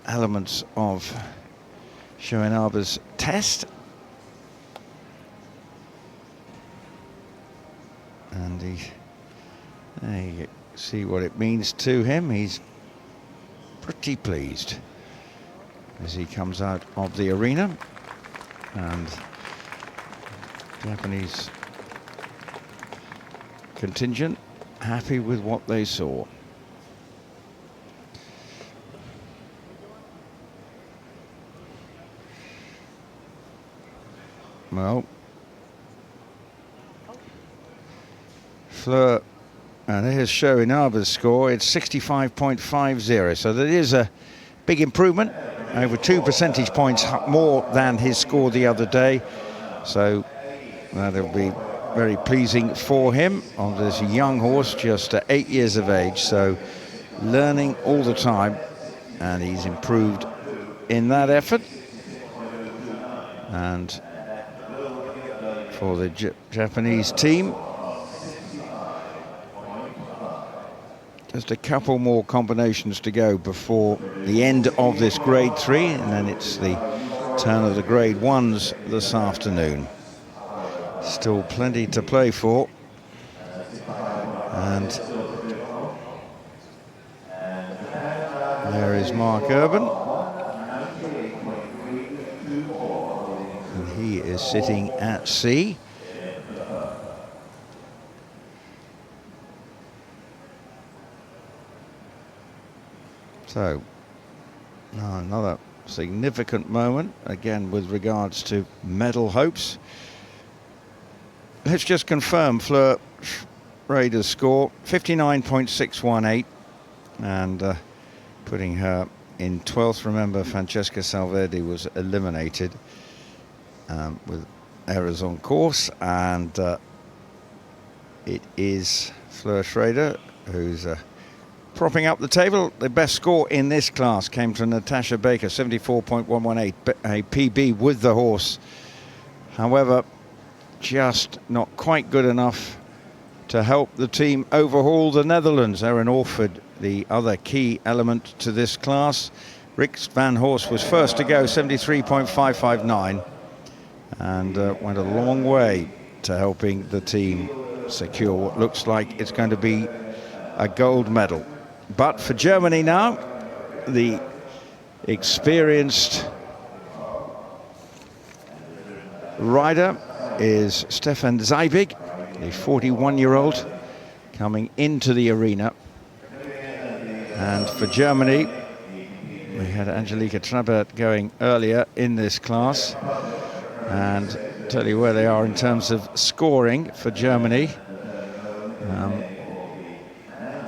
elements of Sho Inaba's test, and there you see what it means to him. He's pretty pleased as he comes out of the arena, and Japanese contingent happy with what they saw. Well, Fleur, and here's Sho Inaba's score. It's 65.50, so that is a big improvement, over 2 percentage points more than his score the other day. So that'll be very pleasing for him on this young horse, just 8 years of age. So learning all the time, and he's improved in that effort. And for the Japanese team, just a couple more combinations to go before the end of this grade 3, and then it's the turn of the grade 1s this afternoon. Still plenty to play for. And there is Mark Urban. And he is sitting at C. So, now another significant moment, again, with regards to medal hopes. Let's just confirm Fleur Schrader's score, 59.618, and putting her in 12th. Remember, Francesca Salvedi was eliminated with errors on course, and it is Fleur Schrader who's propping up the table. The best score in this class came to Natasha Baker, 74.118, a PB with the horse. However, just not quite good enough to help the team overhaul the Netherlands. Erin Orford, the other key element to this class. Rick van Horst was first to go, 73.559, and went a long way to helping the team secure what looks like it's going to be a gold medal. But for Germany now, the experienced rider is Stefan Zeibig, the 41-year-old, coming into the arena. And for Germany, we had Angelika Trabert going earlier in this class. And tell you where they are in terms of scoring for Germany.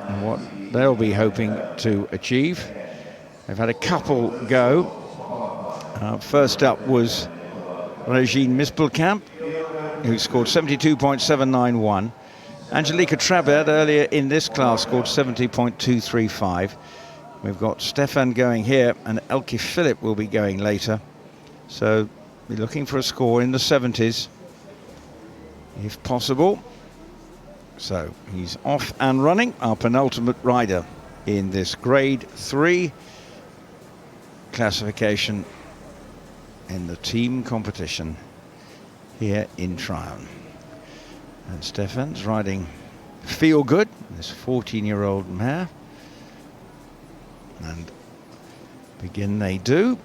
And what they'll be hoping to achieve. They've had a couple go. First up was Regine Mispelkamp, who scored 72.791. Angelika Trabert earlier in this class scored 70.235. We've got Stefan going here, and Elke Philip will be going later. So we're looking for a score in the 70s, if possible. So he's off and running, our penultimate rider in this grade 3 classification in the team competition here in Tryon. And Stefan's riding Feel Good, this 14-year-old mare. And begin they do.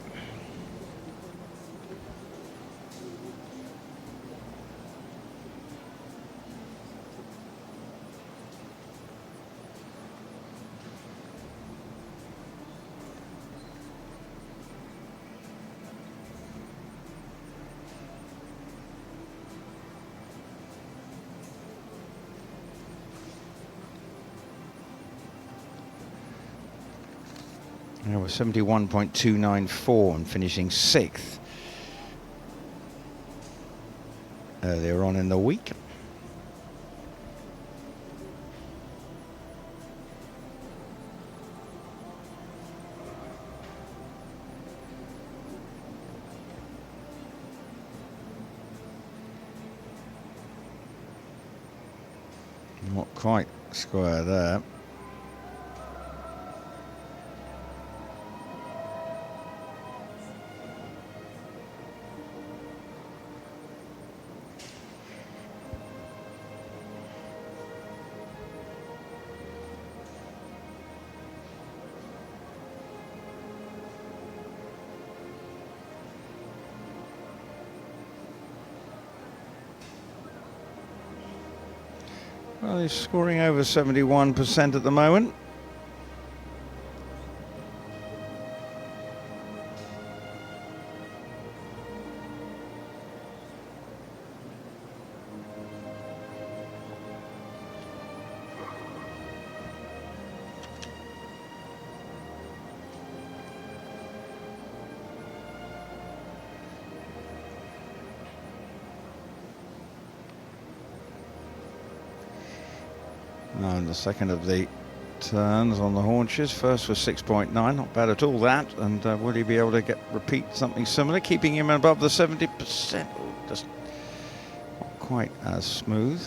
There was 71.294 and finishing 6th earlier on in the week. Not quite square there. Well, he's scoring over 71% at the moment. And the second of the turns on the haunches. First was 6.9, not bad at all that. And will he be able to repeat something similar, keeping him above the 70%? Just not quite as smooth.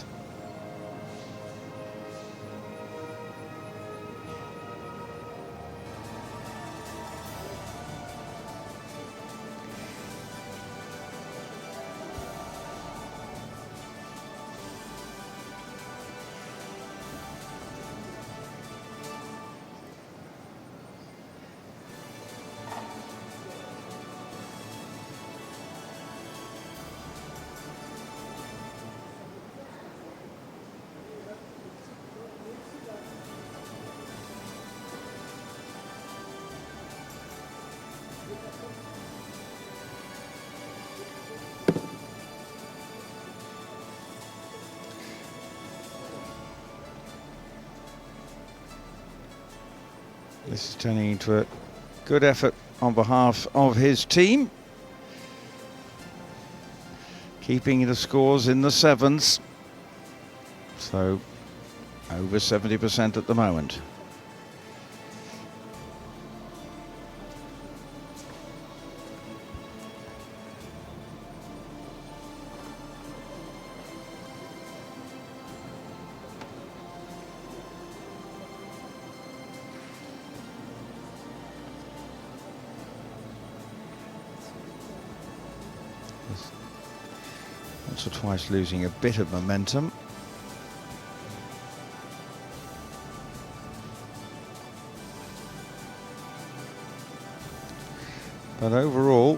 This is turning into a good effort on behalf of his team. Keeping the scores in the sevens. So over 70% at the moment. Once or twice losing a bit of momentum. But overall,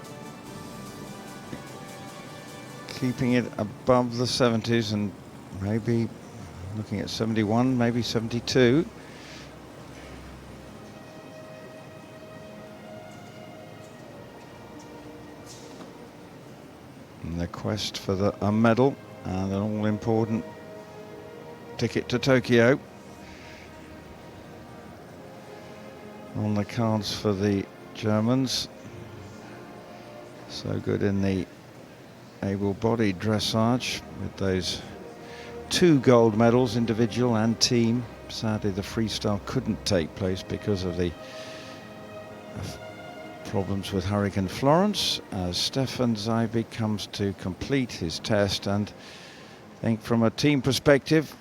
keeping it above the 70s and maybe looking at 71, maybe 72. And the quest for a medal and an all-important ticket to Tokyo on the cards for the Germans. So good in the able-bodied dressage with those 2 gold medals, individual and team. Sadly, the freestyle couldn't take place because of the problems with Hurricane Florence, as Stefan Zeibig comes to complete his test. And I think from a team perspective,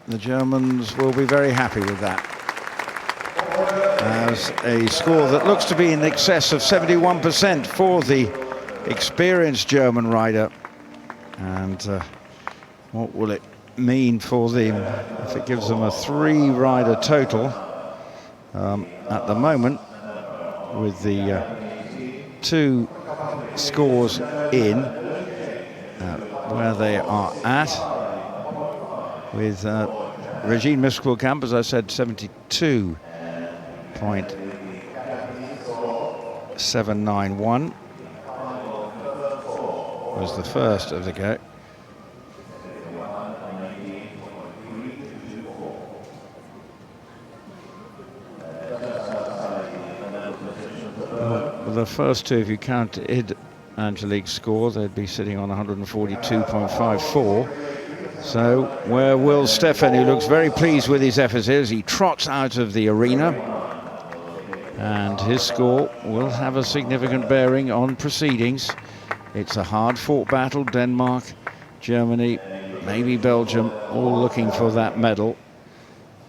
the Germans will be very happy with that. As a score that looks to be in excess of 71% for the experienced German rider. And what will it mean for them if it gives them a 3-rider total at the moment, with the 2 scores in where they are at, with Regine Miskelkamp, as I said, 72.791 was the first of the go. The first 2, if you counted Angelique's score, they'd be sitting on 142.54. So where will Stefan, who looks very pleased with his efforts, is he trots out of the arena, and his score will have a significant bearing on proceedings. It's a hard-fought battle. Denmark, Germany, maybe Belgium, all looking for that medal.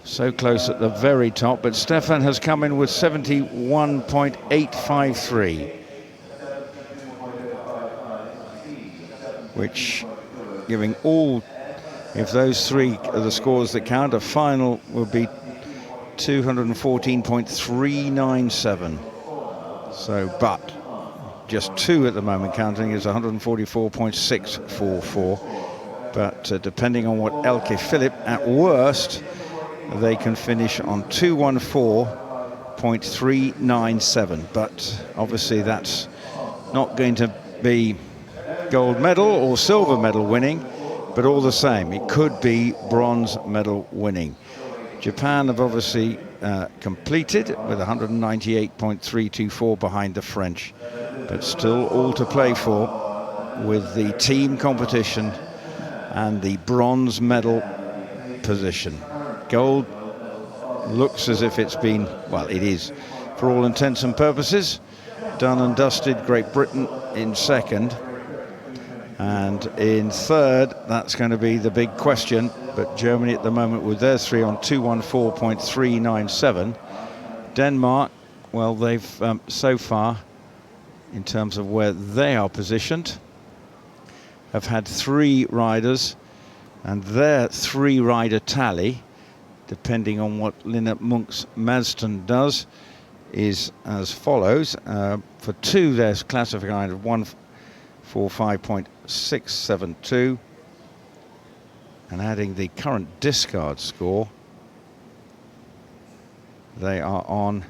So close at the very top, but Stefan has come in with 71.853, which, giving all, if those 3 are the scores that count, a final will be 214.397. So, but just 2 at the moment counting is 144.644. But depending on what Elke Philip, at worst, they can finish on 214.397. But obviously that's not going to be gold medal or silver medal winning, but all the same, it could be bronze medal winning. Japan have obviously completed with 198.324 behind the French, but still all to play for with the team competition and the bronze medal position. Gold looks as if it's been, well, it is, for all intents and purposes, done and dusted. Great Britain in second. And in third, that's going to be the big question. But Germany at the moment with their 3 on 214.397. Denmark, well, they've so far, in terms of where they are positioned, have had 3 riders, and their 3-rider tally, depending on what Linnet Munch's Madston does, is as follows. For 2, there's classifying of 145.672, and adding the current discard score, they are on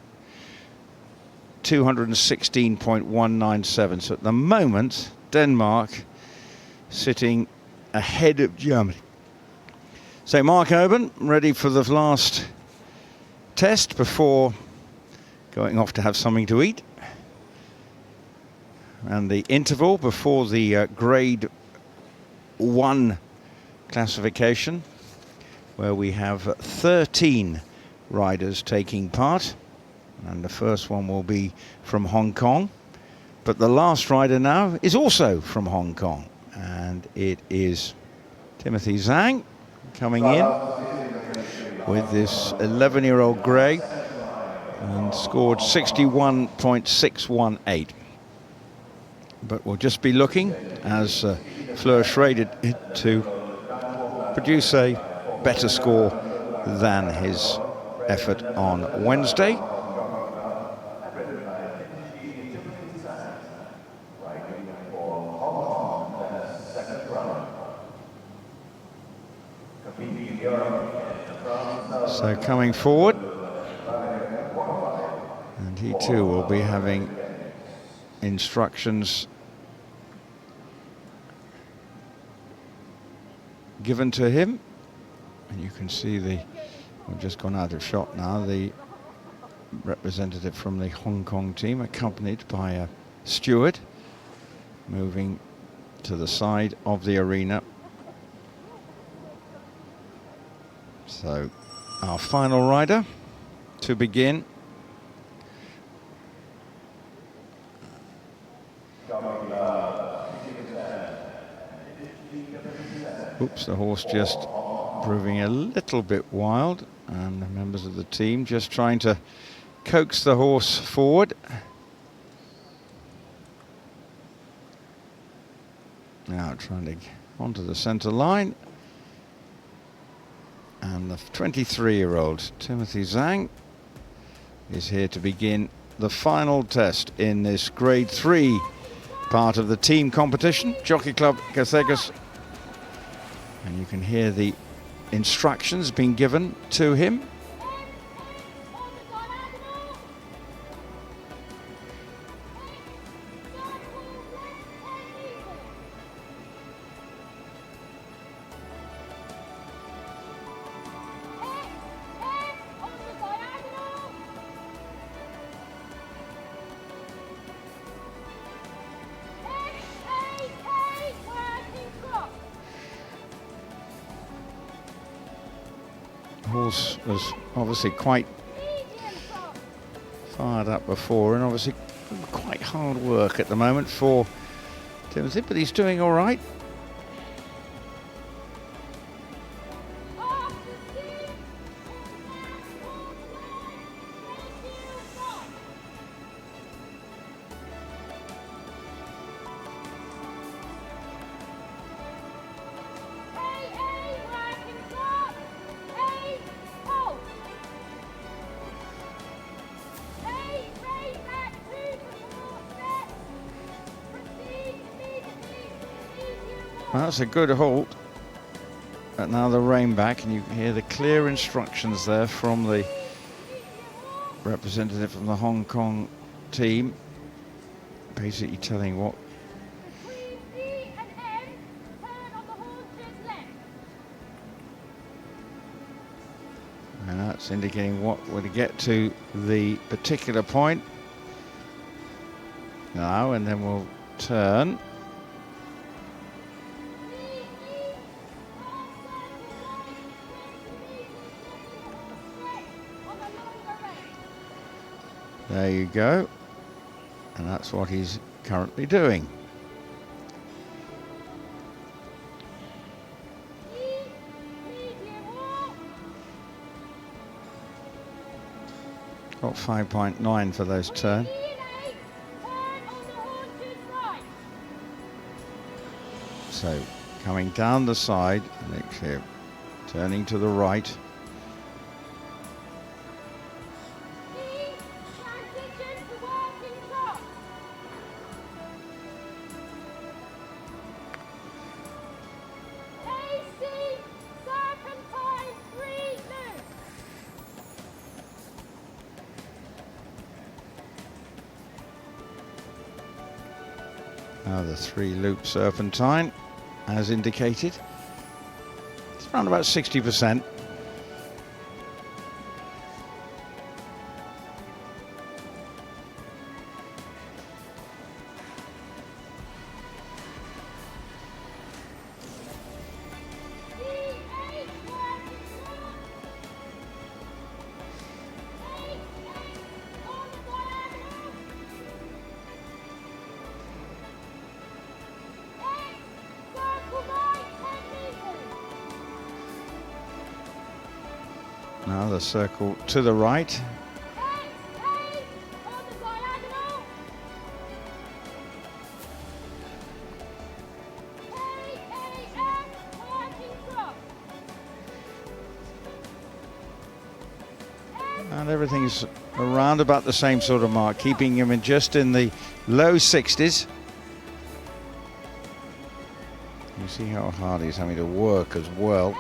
216.197. So at the moment, Denmark sitting ahead of Germany. So Mark Oban ready for the last test before going off to have something to eat. And the interval before the grade 1 classification, where we have 13 riders taking part, and the first one will be from Hong Kong, but the last rider now is also from Hong Kong, and it is Timothy Zhang coming in with this 11-year-old grey and scored 61.618. But we'll just be looking as Fleur Schrader to produce a better score than his effort on Wednesday. So coming forward, and he too will be having instructions given to him, and you can see we've just gone out of shot now, the representative from the Hong Kong team accompanied by a steward moving to the side of the arena. So our final rider to begin. Oops, the horse just proving a little bit wild, and the members of the team just trying to coax the horse forward. Now trying to get onto the centre line. And the 23-year-old Timothy Zhang is here to begin the final test in this grade 3 part of the team competition, Jockey Club Gallegos. And you can hear the instructions being given to him. Horse was obviously quite fired up before, and obviously quite hard work at the moment for Timothy, but he's doing all right. Well, that's a good halt. But now the rein back, and you hear the clear instructions there from the representative from the Hong Kong team, basically telling what. And that's indicating what we're to get to the particular point now, and then we'll turn. There you go, and that's what he's currently doing. Got 5.9 for those turns. So coming down the side, and turning to the right. Now the 3-loop serpentine, as indicated. It's around about 60%. Now the circle to the right. And everything's around about the same sort of mark, keeping him just in the low 60s. You see how hard he's having to work as well.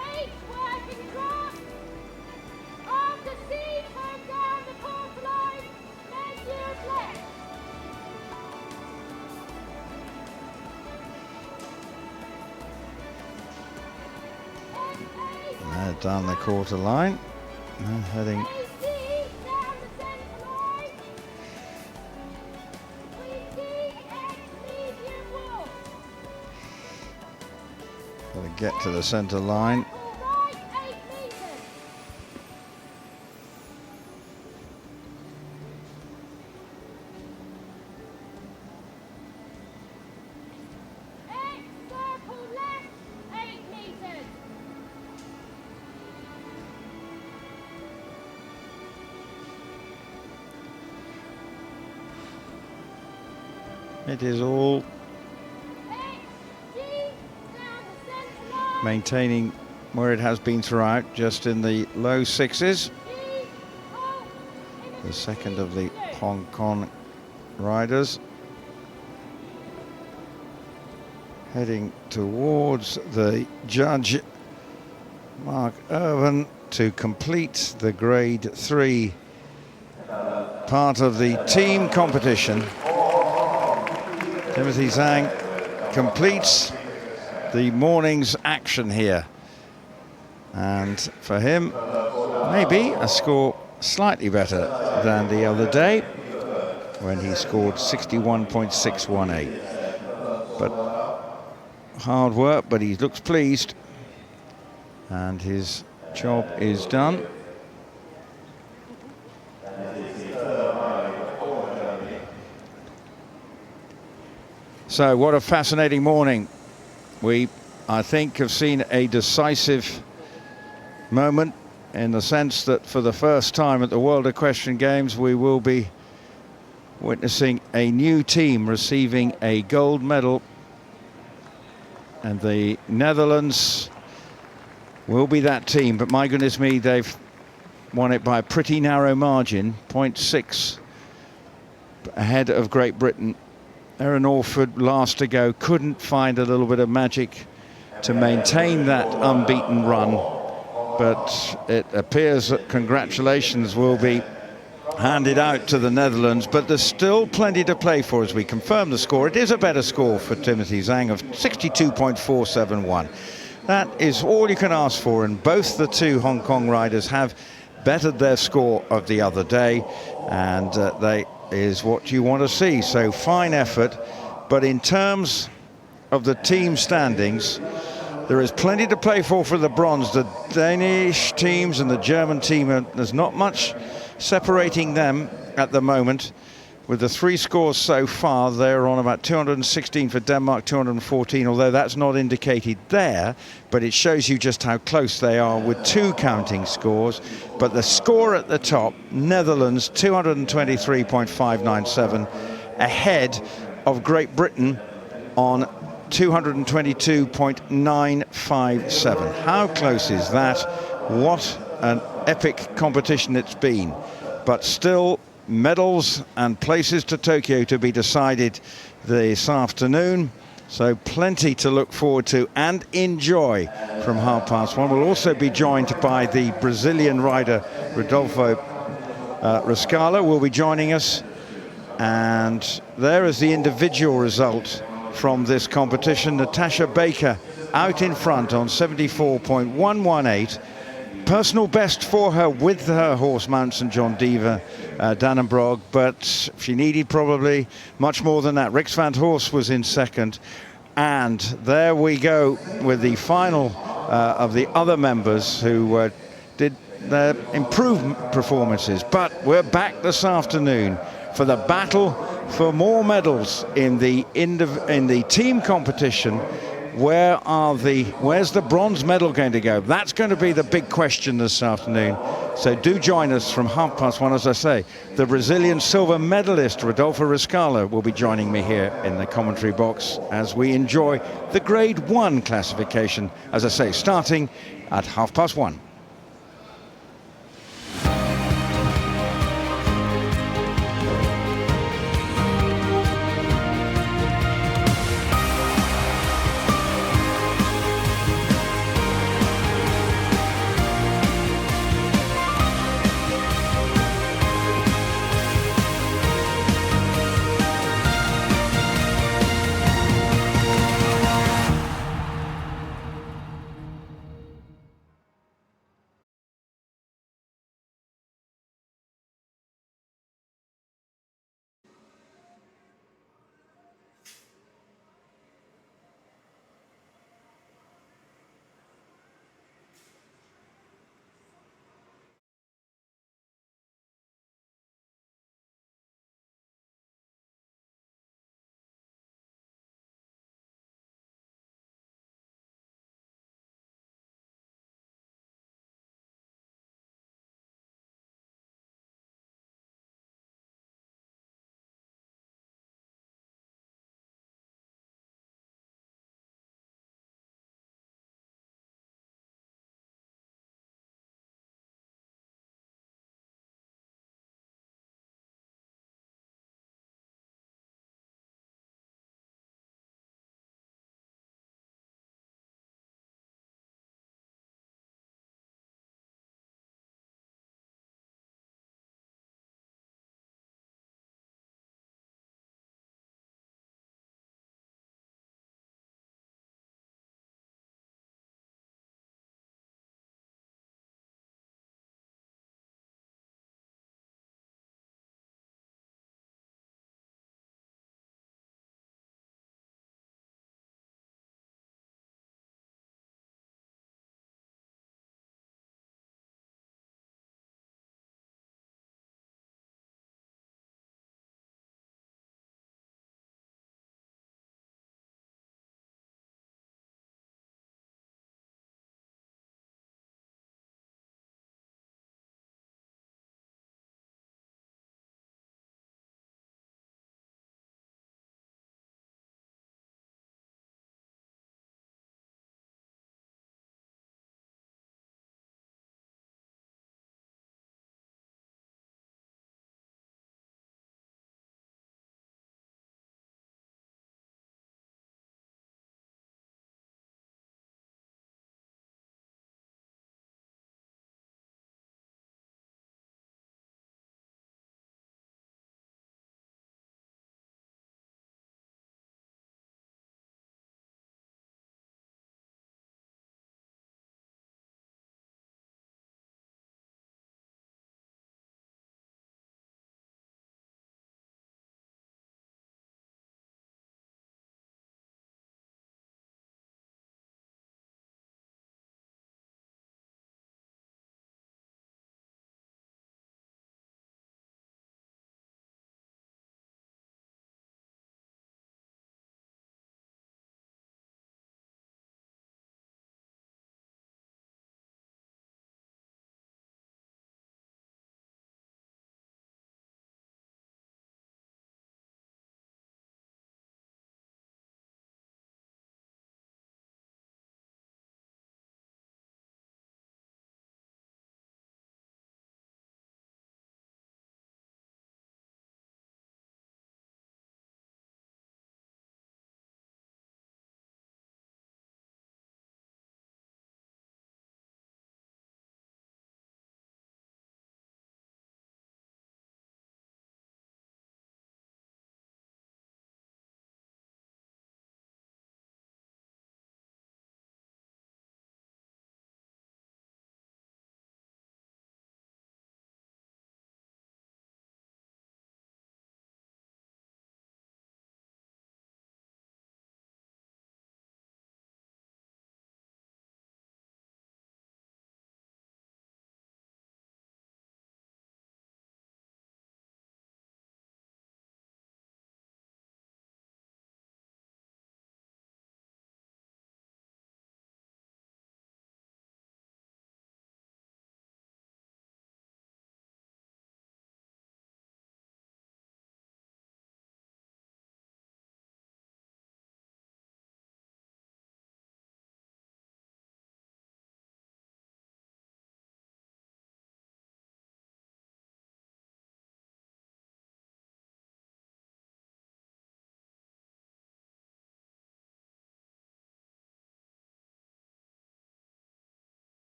Down the quarter line, and heading got to get to the center line. It is all maintaining where it has been throughout, just in the low 6s. The second of the Hong Kong riders heading towards the judge, Mark Irvin, to complete the grade 3 part of the team competition. Timothy Zhang completes the morning's action here. And for him, maybe a score slightly better than the other day when he scored 61.618. But hard work, but he looks pleased. And his job is done. So what a fascinating morning. We, I think, have seen a decisive moment, in the sense that for the first time at the World Equestrian Games we will be witnessing a new team receiving a gold medal, and the Netherlands will be that team. But my goodness me, they've won it by a pretty narrow margin, 0.6 ahead of Great Britain. Erin Orford, last to go, couldn't find a little bit of magic to maintain that unbeaten run, but it appears that congratulations will be handed out to the Netherlands. But there's still plenty to play for as we confirm the score. It is a better score for Timothy Zhang of 62.471. That is all you can ask for, and both the two Hong Kong riders have bettered their score of the other day, and they is what you want to see. So fine effort. But in terms of the team standings, there is plenty to play for the bronze. The Danish teams and the German team, there's not much separating them at the moment. With the 3 scores so far, they're on about 216 for Denmark, 214, although that's not indicated there, but it shows you just how close they are with 2 counting scores. But the score at the top, Netherlands 223.597, ahead of Great Britain on 222.957. How close is that? What an epic competition it's been. But still, medals and places to Tokyo to be decided this afternoon. So plenty to look forward to and enjoy from 1:30. We'll also be joined by the Brazilian rider Rodolfo Rascala will be joining us. And there is the individual result from this competition. Natasha Baker out in front on 74.118. Personal best for her with her horse Mount St John Diva, Dannenbrog, but she needed probably much more than that. Rix van 't Horst was in second, and there we go with the final of the other members who did their improved performances. But we're back this afternoon for the battle for more medals in the team competition where's the bronze medal going to go? That's going to be the big question this afternoon. So do join us from 1:30, as I say. The Brazilian silver medalist, Rodolfo Riscala, will be joining me here in the commentary box as we enjoy the Grade 1 classification, as I say, starting at 1:30.